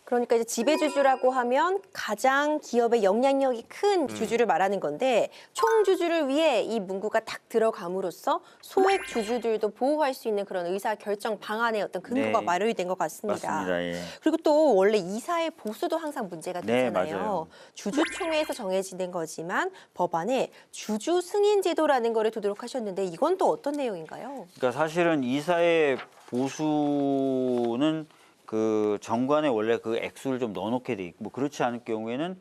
그러니까 이제 지배주주라고 하면 가장 기업의 영향력이 큰 주주를 말하는 건데 총주주를 위해 이 문구가 딱 들어감으로써 소액 주주들도 보호할 수 있는 그런 의사결정 방안의 어떤 근거가 네. 마련이 된 것 같습니다. 맞습니다. 예. 그리고 또 원래 이사의 보수도 항상 문제가 네, 되잖아요. 맞아요. 주주총회에서 정해지는 거지만 법안에 주주 승인 제도라는 거를 두도록 하셨는데 이건 또 어떤 내용인가요? 그러니까 사실은 이사의 보수는 그 정관에 원래 그 액수를 좀 넣어놓게 돼 있고 뭐 그렇지 않을 경우에는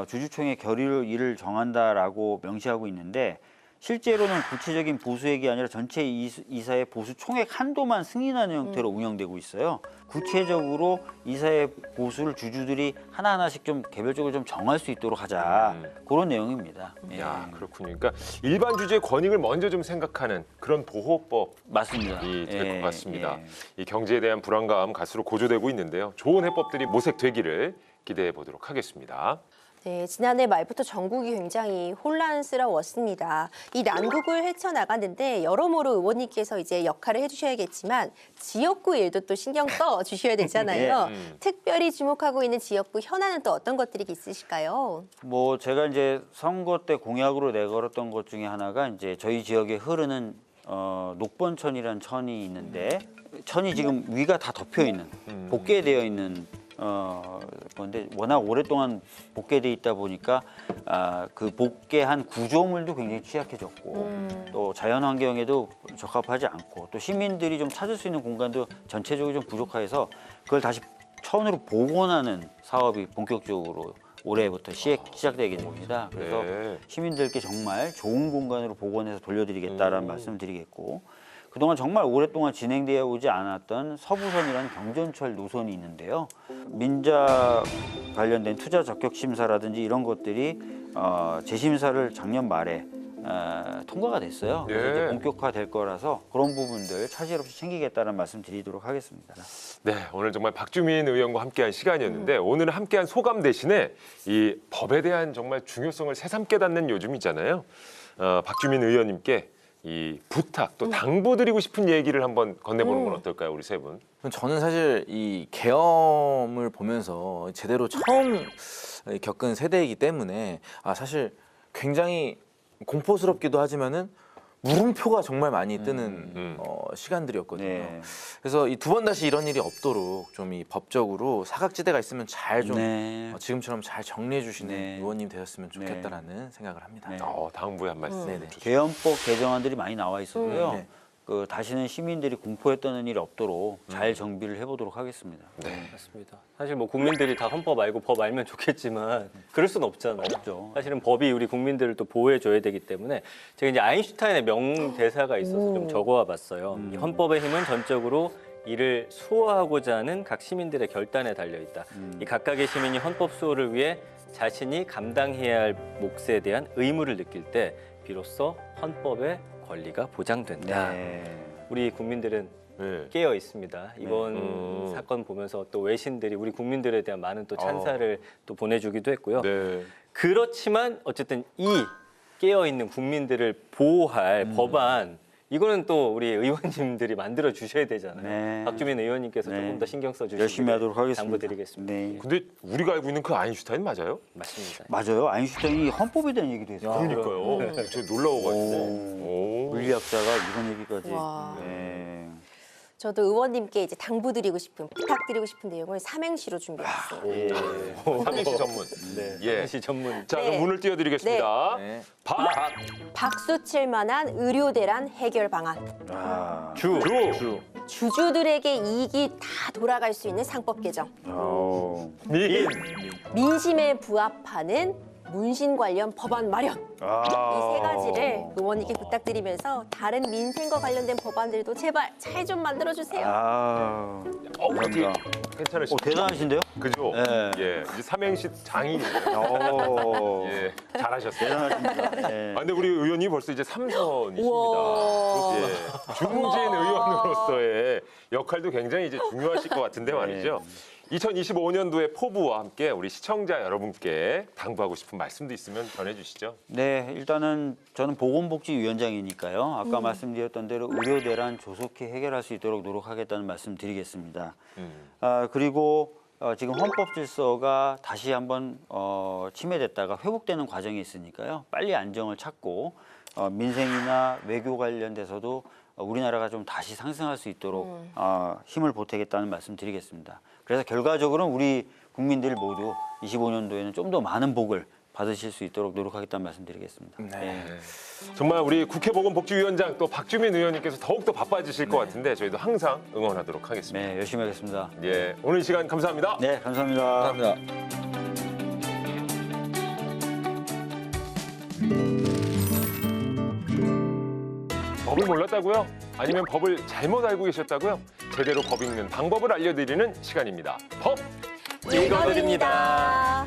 주주총회 결의를 정한다라고 명시하고 있는데 실제로는 구체적인 보수액이 아니라 전체 이사의 보수 총액 한도만 승인하는 형태로 운영되고 있어요. 구체적으로 이사의 보수를 주주들이 하나하나씩 좀 개별적으로 좀 정할 수 있도록 하자. 그런 내용입니다. 예. 야, 그렇군요. 그러니까 일반 주주의 권익을 먼저 좀 생각하는 그런 보호법이 맞습니다. 될 것 같습니다. 예. 이 경제에 대한 불안감 갈수록 고조되고 있는데요. 좋은 해법들이 모색되기를 기대해 보도록 하겠습니다. 네, 지난해 말부터 전국이 굉장히 혼란스러웠습니다. 이 난국을 헤쳐나갔는데 여러모로 의원님께서 이제 역할을 해주셔야겠지만 지역구 일도 또 신경 써 주셔야 되잖아요. 특별히 주목하고 있는 지역구 현안은 또 어떤 것들이 있으실까요? 뭐 제가 이제 선거 때 공약으로 내걸었던 것 중에 하나가 이제 저희 지역에 흐르는 녹번천이라는 천이 있는데 천이 지금 위가 다 덮여 있는 복개되어 있는 건데 워낙 오랫동안 복개돼 있다 보니까 그 복개한 구조물도 굉장히 취약해졌고 또 자연환경에도 적합하지 않고 또 시민들이 좀 찾을 수 있는 공간도 전체적으로 좀 부족해서 그걸 다시 천으로 복원하는 사업이 본격적으로 올해부터 시작되게 됩니다. 그래서 네. 시민들께 정말 좋은 공간으로 복원해서 돌려드리겠다라는 말씀을 드리겠고 그동안 정말 오랫동안 진행되어 오지 않았던 서부선이라는 경전철 노선이 있는데요. 민자 관련된 투자 적격 심사라든지 이런 것들이 재심사를 작년 말에 통과가 됐어요. 그래서 이제 네. 본격화될 거라서 그런 부분들 차질 없이 챙기겠다는 말씀 드리도록 하겠습니다. 네, 오늘 정말 박주민 의원과 함께한 시간이었는데 오늘 함께한 소감 대신에 이 법에 대한 정말 중요성을 새삼 깨닫는 요즘이잖아요. 박주민 의원님께 이 부탁 또 당부드리고 싶은 얘기를 한번 건네보는 건 어떨까요, 우리 세 분? 저는 사실 이 계엄을 보면서 제대로 처음 겪은 세대이기 때문에 사실 굉장히 공포스럽기도 하지만은 물음표가 정말 많이 뜨는 시간들이었거든요. 네. 그래서 이 두 번 다시 이런 일이 없도록 좀 이 법적으로 사각지대가 있으면 잘 좀 네. 지금처럼 잘 정리해 주시는 네. 의원님 되셨으면 좋겠다라는 생각을 합니다. 네. 당부의 한 말씀. 네네. 계엄법 개정안들이 많이 나와 있어서요. 네. 그 다시는 시민들이 공포에 떠는 일이 없도록 잘 정비를 해보도록 하겠습니다. 네. 맞습니다. 사실 뭐 국민들이 다 헌법 알고 법 알면 좋겠지만 그럴 수는 없잖아요. 없죠. 사실은 법이 우리 국민들을 또 보호해 줘야 되기 때문에 제가 이제 아인슈타인의 명대사가 있어서 좀 적어와 봤어요. 이 헌법의 힘은 전적으로 이를 수호하고자 하는 각 시민들의 결단에 달려 있다. 이 각각의 시민이 헌법 수호를 위해 자신이 감당해야 할 몫에 대한 의무를 느낄 때 비로소 헌법의 권리가 보장된다. 네. 우리 국민들은 네. 깨어 있습니다. 이번 사건 보면서 또 외신들이 우리 국민들에 대한 많은 또 찬사를 또 보내주기도 했고요. 네. 그렇지만 어쨌든 이 깨어 있는 국민들을 보호할 법안 이거는 또 우리 의원님들이 만들어 주셔야 되잖아요. 네. 박주민 의원님께서 네. 조금 더 신경 써주시길 열심히 하도록 하겠습니다. 당부드리겠습니다. 네. 근데 우리가 알고 있는 그 아인슈타인 맞아요? 맞습니다. 맞아요. 아인슈타인이 헌법에 대한 얘기도 했어요. 그러니까요. 저 놀라워가지고. 오. 물리학자가 이런 얘기까지. 와. 네. 저도 의원님께 이제 당부드리고 싶은, 부탁드리고 싶은 내용을 삼행시로 준비했습니다. 삼행시 전문. 네. 예. 당시 전문. 자, 네. 그럼 문을 띄워드리겠습니다. 네. 박수 칠 만한 의료 대란 해결 방안. 아. 주. 주주들에게 이익이 다 돌아갈 수 있는 상법 개정. 민. 민심에 부합하는 문신 관련 법안 마련. 이 세 가지를 의원님께 부탁드리면서 다른 민생과 관련된 법안들도 제발 잘 좀 만들어 주세요. 어떻게 감사합니다. 괜찮으십니까? 대단하신데요? 그죠? 네. 예. 이제 삼행시 장인이에요. 오. 예. 잘하셨어요. 대단하십니다. 네. 아, 근데 우리 의원님 벌써 이제 3선이십니다. 우와. 예. 중진 의원으로서의 역할도 굉장히 이제 중요하실 것 같은데 말이죠. 2025년도의 포부와 함께 우리 시청자 여러분께 당부하고 싶은 말씀도 있으면 전해주시죠. 네, 일단은 저는 보건복지위원장이니까요. 아까 말씀드렸던 대로 의료 대란 조속히 해결할 수 있도록 노력하겠다는 말씀 드리겠습니다. 그리고 지금 헌법 질서가 다시 한번 침해됐다가 회복되는 과정이 있으니까요. 빨리 안정을 찾고 민생이나 외교 관련돼서도 우리나라가 좀 다시 상승할 수 있도록 힘을 보태겠다는 말씀 드리겠습니다. 그래서 결과적으로는 우리 국민들 모두 25년도에는 좀 더 많은 복을 받으실 수 있도록 노력하겠다는 말씀 드리겠습니다. 네. 정말 우리 국회보건복지위원장 또 박주민 의원님께서 더욱더 바빠지실 것 같은데 저희도 항상 응원하도록 하겠습니다. 네, 열심히 하겠습니다. 예, 오늘 이 시간 감사합니다. 네, 감사합니다. 감사합니다. 법을 몰랐다고요? 아니면 법을 잘못 알고 계셨다고요? 제대로 법 읽는 방법을 알려드리는 시간입니다. 법 읽어드립니다.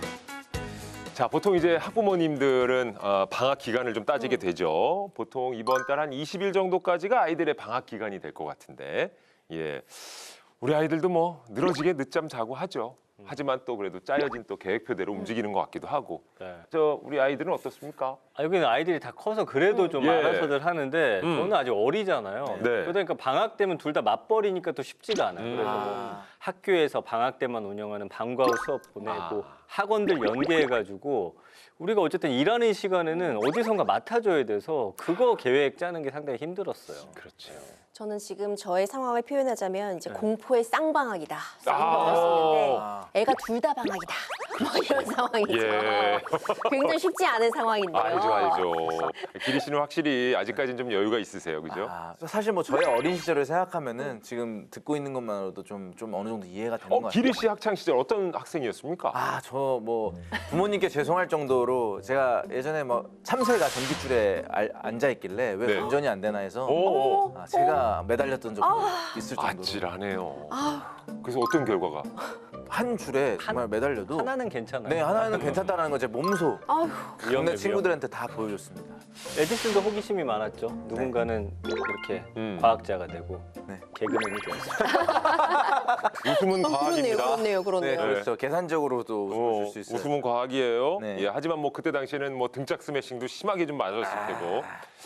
자, 보통 이제 학부모님들은 방학 기간을 좀 따지게 되죠. 보통 이번 달 한 20일 정도까지가 아이들의 방학 기간이 될 것 같은데, 예, 우리 아이들도 뭐 늘어지게 늦잠 자고 하죠. 하지만 또 그래도 짜여진 또 계획표대로 움직이는 것 같기도 하고. 네. 저 우리 아이들은 어떻습니까? 아, 여기는 아이들이 다 커서 그래도 좀 예. 알아서들 하는데 저는 아직 어리잖아요. 네. 그러니까 방학 때면 둘 다 맞벌이니까 또 쉽지가 않아요. 그래서 뭐 학교에서 방학 때만 운영하는 방과 후 수업 보내고 학원들 연계해가지고 우리가 어쨌든 일하는 시간에는 어디선가 맡아줘야 돼서 그거 계획 짜는 게 상당히 힘들었어요. 그렇죠. 저는 지금 저의 상황을 표현하자면 이제 공포의 쌍방학이다. 아. 쌍방을 쓰는데 애가 둘 다 방학이다. 뭐 이런 상황이죠. 예. 굉장히 쉽지 않은 상황인데요. 알죠. 기리 씨는 확실히 아직까지는 좀 여유가 있으세요, 그죠? 사실 뭐 저의 어린 시절을 생각하면은 지금 듣고 있는 것만으로도 좀 어느 정도 이해가 되는 것 같아요. 기리 씨 학창 시절 어떤 학생이었습니까? 저 뭐 부모님께 죄송할 정도로 제가 예전에 뭐 참새가 전깃줄에 앉아 있길래 왜 네. 운전이 안 되나 해서 오, 제가 매달렸던 적도 있을 정도로 아찔하네요. 그래서 어떤 결과가? 한 줄에 정말 매달려도 하나는 괜찮아요. 네 하나는 괜찮다라는 거 제 몸소 아휴, 동네 친구들한테 다 보여줬습니다. 에디슨도 호기심이 많았죠. 누군가는 이렇게 과학자가 되고 네. 개그맨이 되었어요. 웃음은 과학입니다. 그렇네요. 네, 그렇죠. 계산적으로도 웃을 수 있어요. 웃음은 과학이에요. 네. 예, 하지만 뭐 그때 당시에는 뭐 등짝 스매싱도 심하게 좀 맞았을 테고.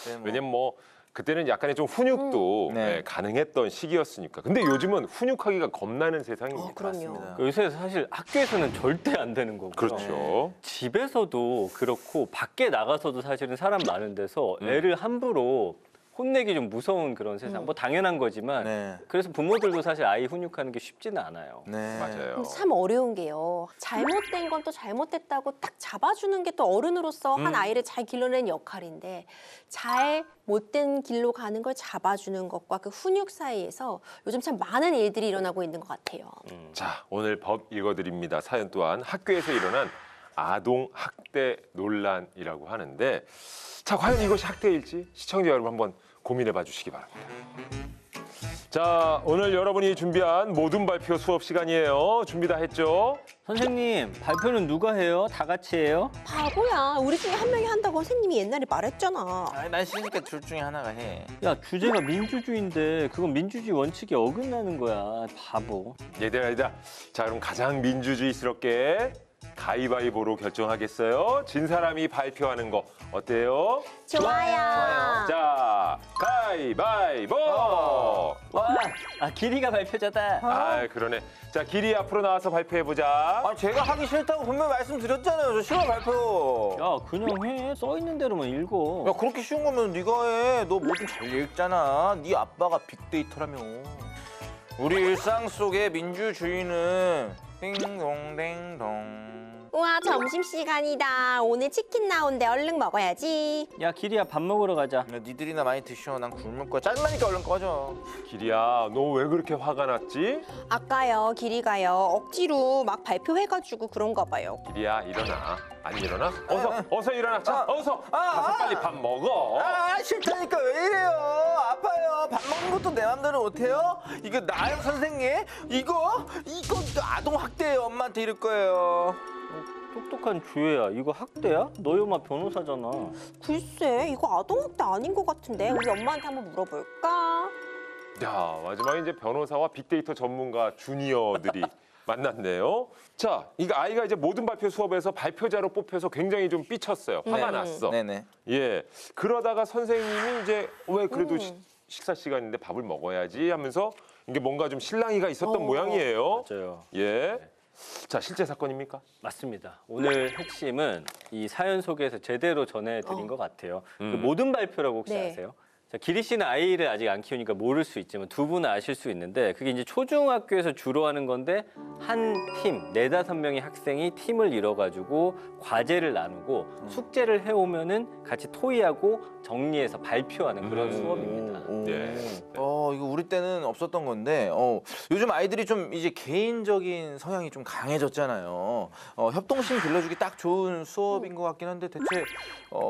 네, 뭐. 왜냐면 뭐 그때는 약간의 좀 훈육도 네. 예, 가능했던 시기였으니까. 근데 요즘은 훈육하기가 겁나는 세상입니다. 그럼요. 요새 사실 학교에서는 절대 안 되는 거고요. 그렇죠. 집에서도 그렇고 밖에 나가서도 사실은 사람 많은 데서 애를 함부로 혼내기 좀 무서운 그런 세상. 뭐 당연한 거지만 네. 그래서 부모들도 사실 아이 훈육하는 게 쉽지는 않아요. 네. 맞아요. 근데 참 어려운 게요. 잘못된 건 또 잘못됐다고 딱 잡아주는 게 또 어른으로서 한 아이를 잘 길러내는 역할인데 잘 못된 길로 가는 걸 잡아주는 것과 그 훈육 사이에서 요즘 참 많은 일들이 일어나고 있는 것 같아요. 자, 오늘 법 읽어드립니다. 사연 또한 학교에서 일어난 아동 학대 논란이라고 하는데, 자, 과연 이것이 학대일지 시청자 여러분 한번 고민해봐 주시기 바랍니다. 자, 오늘 여러분이 준비한 모든 발표 수업 시간이에요. 준비 다 했죠? 선생님, 발표는 누가 해요? 다 같이 해요? 바보야. 우리 중에 한 명이 한다고 선생님이 옛날에 말했잖아. 난 쉬니까 둘 중에 하나가 해. 야, 주제가 민주주의인데 그건 민주주의 원칙에 어긋나는 거야. 바보. 얘들아. 자, 그럼 가장 민주주의스럽게 가위바위보로 결정하겠어요? 진 사람이 발표하는 거 어때요? 좋아요. 자, 가위바위보! 가위바위보. 와, 길이가 발표자다. 아, 그러네. 자, 길이 앞으로 나와서 발표해 보자. 아, 제가 하기 싫다고 분명히 말씀드렸잖아요. 저 싫어 발표. 야, 그냥 해. 써 있는 대로만 읽어. 야, 그렇게 쉬운 거면 네가 해. 너 뭐든 잘 읽잖아. 네 아빠가 빅데이터라며. 우리 일상 속의 민주주의는 띵동댕동. 우와, 점심시간이다. 오늘 치킨 나온대. 얼른 먹어야지. 야, 길이야, 밥 먹으러 가자. 야, 니들이나 많이 드셔. 난 굶을 거야. 짜증나니까 얼른 꺼져. 길이야, 너 왜 그렇게 화가 났지? 아까요, 길이가요. 억지로 막 발표해가지고 그런가 봐요. 길이야, 일어나. 안 일어나? 어서 일어나. 자, 어서 가서 빨리 밥 먹어. 아, 싫다니까 왜 이래요? 아파요. 밥 먹는 것도 내 맘대로 못해요? 이거 나요, 선생님? 이거 아동 학대예요. 엄마한테 이럴 거예요. 똑똑한 주혜야, 이거 학대야? 너희 엄마 변호사잖아. 글쎄, 이거 아동학대 아닌 것 같은데. 우리 엄마한테 한번 물어볼까? 야, 마지막에 이제 변호사와 빅데이터 전문가 주니어들이 만났네요. 자, 이거 아이가 이제 모든 발표 수업에서 발표자로 뽑혀서 굉장히 좀 삐쳤어요. 화가 났어. 네네. 예. 그러다가 선생님이 이제 왜 그래도 식사 시간인데 밥을 먹어야지 하면서 이게 뭔가 좀 실랑이가 있었던 모양이에요. 맞아요. 예. 자, 실제 사건입니까? 맞습니다. 오늘 핵심은 이 사연 속에서 제대로 전해드린 것 같아요. 그 모든 발표라고 혹시 네. 아세요? 자, 기리 씨는 아이를 아직 안 키우니까 모를 수 있지만 두 분은 아실 수 있는데 그게 이제 초중학교에서 주로 하는 건데 한 팀, 4-5명의 학생이 팀을 이뤄가지고 과제를 나누고 숙제를 해오면은 같이 토의하고 정리해서 발표하는 그런 수업입니다. 네. 이거 우리 때는 없었던 건데, 요즘 아이들이 좀 이제 개인적인 성향이 좀 강해졌잖아요. 협동심 길러주기 딱 좋은 수업인 것 같긴 한데 대체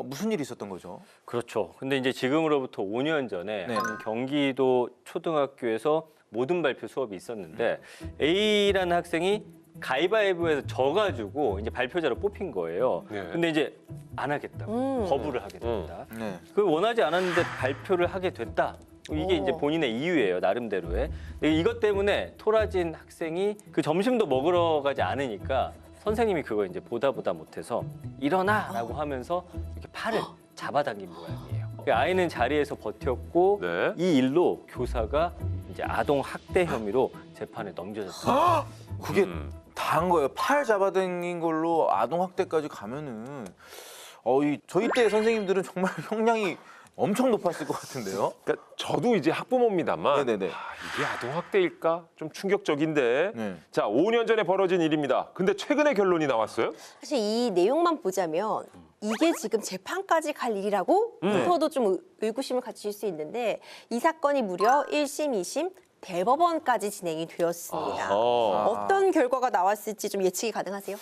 무슨 일이 있었던 거죠? 그렇죠. 근데 이제 지금으로부터 5년 전에 네. 한 경기도 초등학교에서 모든 발표 수업이 있었는데 A라는 학생이 가위바위보에서 져가지고 이제 발표자로 뽑힌 거예요. 네. 근데 이제 안 하겠다고 거부를 하게 됐다. 네. 그 원하지 않았는데 발표를 하게 됐다. 이게 이제 본인의 이유예요, 나름대로의. 근데 이것 때문에 토라진 학생이 그 점심도 먹으러 가지 않으니까 선생님이 그거 이제 보다 못해서 일어나라고 하면서 이렇게 팔을 잡아당긴 모양이에요. 그 아이는 자리에서 버텼고 네. 이 일로 교사가 이제 아동 학대 혐의로 재판에 넘겨졌어요. 그게 다 한 거예요. 팔 잡아당긴 걸로 아동 학대까지 가면은 저희 때 선생님들은 정말 형량이 엄청 높았을 것 같은데요. 그러니까 저도 이제 학부모입니다만 네네네. 이게 아동학대일까? 좀 충격적인데. 네. 자, 5년 전에 벌어진 일입니다. 근데 최근에 결론이 나왔어요? 사실 이 내용만 보자면 이게 지금 재판까지 갈 일이라고?부터도 좀 의구심을 가지실 수 있는데 이 사건이 무려 1심, 2심, 대법원까지 진행이 되었습니다. 아하. 어떤 결과가 나왔을지 좀 예측이 가능하세요?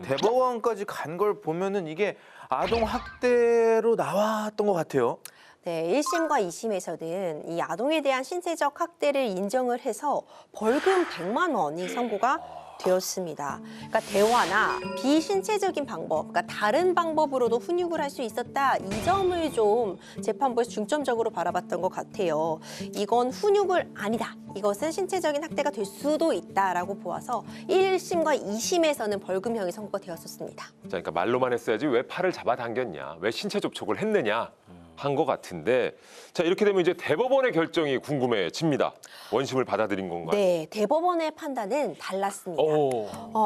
대법원까지 간 걸 보면은 이게 아동 학대로 나왔던 것 같아요. 네, 1심과 2심에서는 이 아동에 대한 신체적 학대를 인정을 해서 벌금 100만 원이 선고가 되었습니다. 그러니까 대화나 비신체적인 방법, 그러니까 다른 방법으로도 훈육을 할 수 있었다. 이 점을 좀 재판부에서 중점적으로 바라봤던 것 같아요. 이건 훈육을 아니다. 이것은 신체적인 학대가 될 수도 있다라고 보아서 1심과 2심에서는 벌금형이 선고가 되었었습니다. 자, 그러니까 말로만 했어야지 왜 팔을 잡아당겼냐, 왜 신체 접촉을 했느냐 한 것 같은데, 자, 이렇게 되면 이제 대법원의 결정이 궁금해집니다. 원심을 받아들인 건가요? 네, 대법원의 판단은 달랐습니다.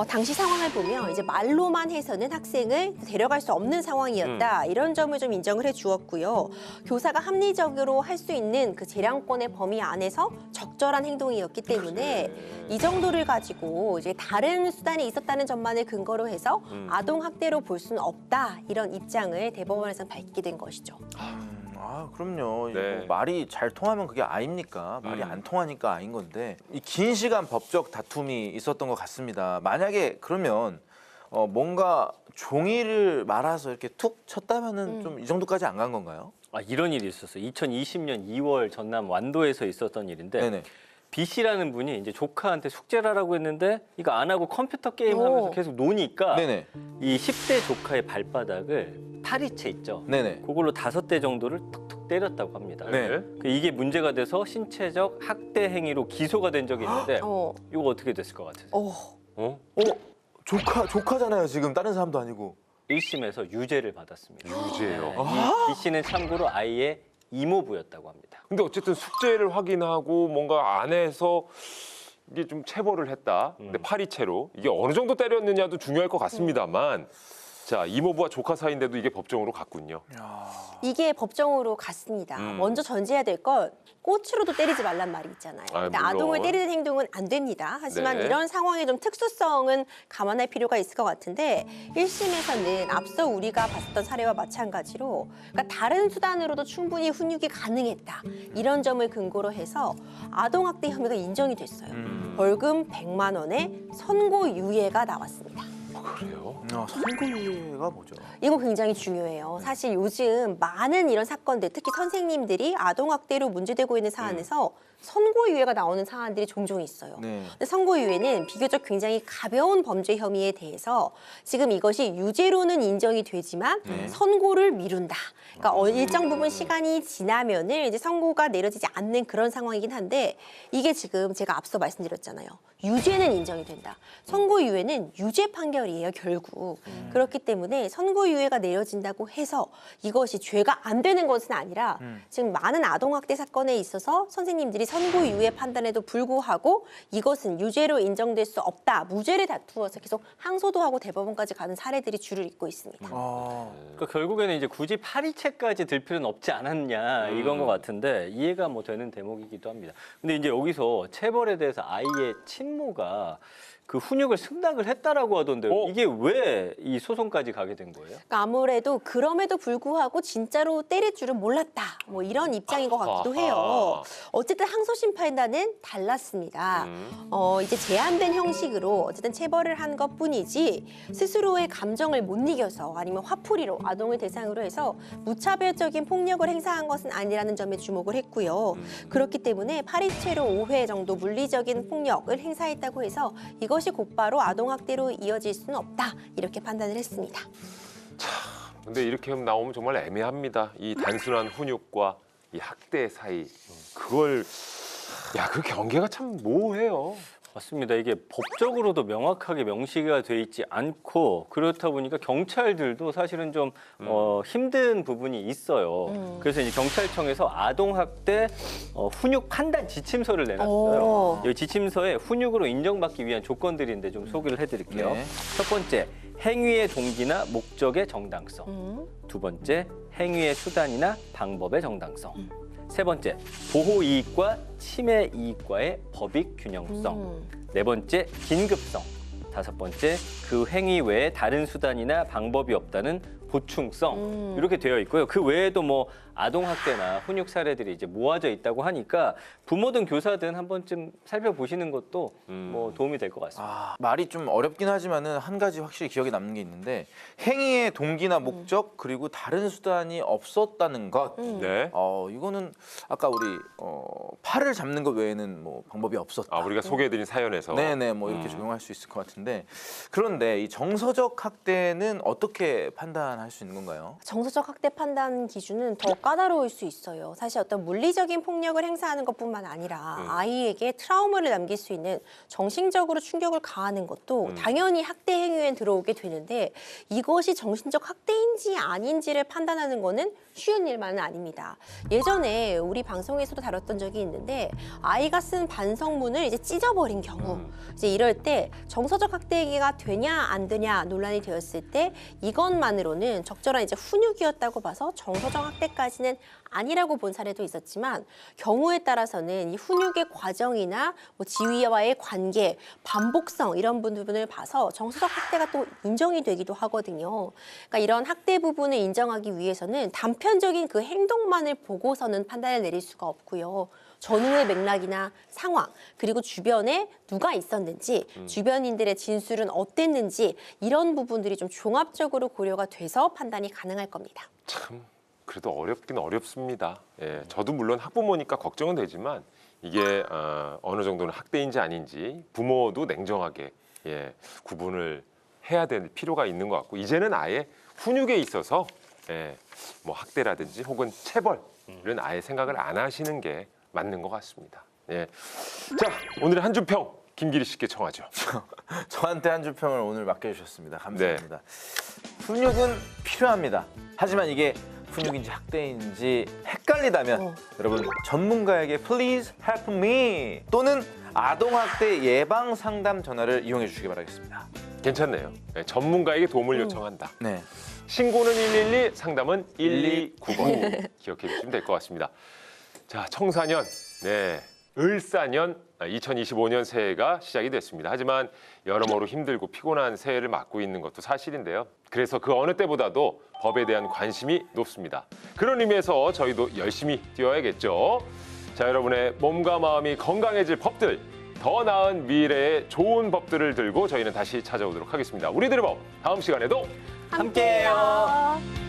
당시 상황을 보면 이제 말로만 해서는 학생을 데려갈 수 없는 상황이었다. 이런 점을 좀 인정을 해주었고요. 교사가 합리적으로 할 수 있는 그 재량권의 범위 안에서 적절한 행동이었기 때문에 이 정도를 가지고 이제 다른 수단이 있었다는 점만을 근거로 해서 아동 학대로 볼 수는 없다. 이런 입장을 대법원에서는 밝게 된 것이죠. 그럼요. 네. 뭐 말이 잘 통하면 그게 아입니까? 말이 안 통하니까 아인 건데 이 긴 시간 법적 다툼이 있었던 것 같습니다. 만약에 그러면 뭔가 종이를 말아서 이렇게 툭 쳤다면은 좀 이 정도까지 안 간 건가요? 이런 일이 있었어요. 2020년 2월 전남 완도에서 있었던 일인데 네네. B 씨라는 분이 이제 조카한테 숙제를 하라고 했는데 이거 안 하고 컴퓨터 게임 하면서 계속 노니까 네네. 이 10대 조카의 발바닥을 파리채 있죠. 네네. 그걸로 5대 정도를 툭툭 때렸다고 합니다. 네. 이게 문제가 돼서 신체적 학대 행위로 기소가 된 적이 있는데 이거 어떻게 됐을 것 같으세요? 조카잖아요. 지금 다른 사람도 아니고. 1심에서 유죄를 받았습니다. 유죄요. 이 B 씨는 참고로 아이의 이모부였다고 합니다. 근데 어쨌든 숙제를 확인하고 뭔가 안에서 이게 좀 체벌을 했다. 근데 파리채로 이게 어느 정도 때렸느냐도 중요할 것 같습니다만 자, 이모부와 조카 사이인데도 이게 법정으로 갔군요. 이게 법정으로 갔습니다. 먼저 전제해야 될 건 꼬치로도 때리지 말란 말이 있잖아요. 아, 근데 물론. 아동을 때리는 행동은 안 됩니다. 하지만 네. 이런 상황의 좀 특수성은 감안할 필요가 있을 것 같은데 1심에서는 앞서 우리가 봤었던 사례와 마찬가지로 그러니까 다른 수단으로도 충분히 훈육이 가능했다. 이런 점을 근거로 해서 아동학대 혐의가 인정이 됐어요. 벌금 100만 원에 선고유예가 나왔습니다. 그래요? 선고유예가 뭐죠? 이거 굉장히 중요해요. 사실 요즘 많은 이런 사건들, 특히 선생님들이 아동학대로 문제되고 있는 사안에서 선고유예가 나오는 사안들이 종종 있어요. 네. 근데 선고유예는 비교적 굉장히 가벼운 범죄 혐의에 대해서 지금 이것이 유죄로는 인정이 되지만 선고를 미룬다. 그러니까 일정 부분 시간이 지나면은 이제 선고가 내려지지 않는 그런 상황이긴 한데 이게 지금 제가 앞서 말씀드렸잖아요. 유죄는 인정이 된다. 선고유예는 유죄 판결이에요, 결국. 그렇기 때문에 선고유예가 내려진다고 해서 이것이 죄가 안 되는 것은 아니라 지금 많은 아동학대 사건에 있어서 선생님들이 선고유예 판단에도 불구하고 이것은 유죄로 인정될 수 없다. 무죄를 다투어서 계속 항소도 하고 대법원까지 가는 사례들이 줄을 잇고 있습니다. 그러니까 결국에는 이제 굳이 파리채까지 들 필요는 없지 않았냐 이건 것 같은데 이해가 뭐 되는 대목이기도 합니다. 근데 이제 여기서 체벌에 대해서 아이의 친모가 그 훈육을 승낙을 했다라고 하던데 이게 왜 이 소송까지 가게 된 거예요? 그러니까 아무래도 그럼에도 불구하고 진짜로 때릴 줄은 몰랐다. 뭐 이런 입장인 것 같기도 해요. 어쨌든 항소심 판단은 달랐습니다. 이제 제한된 형식으로 어쨌든 체벌을 한 것뿐이지 스스로의 감정을 못 이겨서 아니면 화풀이로 아동을 대상으로 해서 무차별적인 폭력을 행사한 것은 아니라는 점에 주목을 했고요. 그렇기 때문에 파리채로 5회 정도 물리적인 폭력을 행사했다고 해서 이것이 곧바로 아동학대로 이어질 수는 없다. 이렇게 판단을 했습니다. 근데 이렇게 나오면 정말 애매합니다. 이 단순한 훈육과 이 학대 사이 그걸 그 경계가 참 모호해요. 맞습니다. 이게 법적으로도 명확하게 명시가 돼 있지 않고 그렇다 보니까 경찰들도 사실은 좀 힘든 부분이 있어요. 그래서 이제 경찰청에서 아동학대 훈육 판단 지침서를 내놨어요. 이 지침서에 훈육으로 인정받기 위한 조건들인데 좀 소개를 해드릴게요. 네. 첫 번째, 행위의 동기나 목적의 정당성. 두 번째, 행위의 수단이나 방법의 정당성. 세 번째, 보호 이익과 침해 이익과의 법익 균형성. 네 번째, 긴급성. 다섯 번째, 그 행위 외에 다른 수단이나 방법이 없다는 보충성. 이렇게 되어 있고요. 그 외에도 뭐 아동학대나 훈육 사례들이 이제 모아져 있다고 하니까 부모든 교사든 한 번쯤 살펴보시는 것도 뭐 도움이 될 것 같습니다. 말이 좀 어렵긴 하지만은 한 가지 확실히 기억에 남는 게 있는데 행위의 동기나 목적 그리고 다른 수단이 없었다는 것. 네. 이거는 아까 우리 팔을 잡는 것 외에는 뭐 방법이 없었다. 우리가 소개해드린 사연에서 네네 뭐 이렇게 적용할 수 있을 것 같은데 그런데 이 정서적 학대는 어떻게 판단할 수 있는 건가요? 정서적 학대 판단 기준은 더 까다로울 수 있어요. 사실 어떤 물리적인 폭력을 행사하는 것뿐만 아니라 아이에게 트라우마를 남길 수 있는 정신적으로 충격을 가하는 것도 당연히 학대 행위에 들어오게 되는데 이것이 정신적 학대인지 아닌지를 판단하는 거는 쉬운 일만은 아닙니다. 예전에 우리 방송에서도 다뤘던 적이 있는데 아이가 쓴 반성문을 이제 찢어버린 경우 이제 이럴 때 정서적 학대가 되냐 안 되냐 논란이 되었을 때 이것만으로는 적절한 이제 훈육이었다고 봐서 정서적 학대까지는 아니라고 본 사례도 있었지만 경우에 따라서는 이 훈육의 과정이나 뭐 지위와의 관계, 반복성 이런 부분을 봐서 정서적 학대가 또 인정이 되기도 하거든요. 그러니까 이런 학대 부분을 인정하기 위해서는 단편적인 그 행동만을 보고서는 판단을 내릴 수가 없고요. 전후의 맥락이나 상황, 그리고 주변에 누가 있었는지, 주변인들의 진술은 어땠는지 이런 부분들이 좀 종합적으로 고려가 돼서 판단이 가능할 겁니다. 참 그래도 어렵긴 어렵습니다. 저도 물론 학부모니까 걱정은 되지만 이게 어느 정도는 학대인지 아닌지 부모도 냉정하게 구분을 해야 될 필요가 있는 것 같고 이제는 아예 훈육에 있어서 뭐 학대라든지 혹은 체벌은 아예 생각을 안 하시는 게 맞는 것 같습니다. 자, 오늘의 한 줄 평 김기리 씨께 청하죠. 저한테 한 줄 평을 오늘 맡겨주셨습니다. 감사합니다. 훈육은 필요합니다. 하지만 이게 불근육인지 학대인지 헷갈리다면 어. 여러분 전문가에게 please help me 또는 아동학대 예방 상담 전화를 이용해 주시기 바라겠습니다. 괜찮네요. 네, 전문가에게 도움을 요청한다. 네. 신고는 112, 상담은 129번 기억해 주시면 될 것 같습니다. 자, 청사년, 네, 을사년 2025년 새해가 시작이 됐습니다. 하지만 여러모로 힘들고 피곤한 새해를 맞고 있는 것도 사실인데요. 그래서 그 어느 때보다도 법에 대한 관심이 높습니다. 그런 의미에서 저희도 열심히 뛰어야겠죠. 자, 여러분의 몸과 마음이 건강해질 법들, 더 나은 미래의 좋은 법들을 들고 저희는 다시 찾아오도록 하겠습니다. 우리들의 법, 다음 시간에도 함께해요.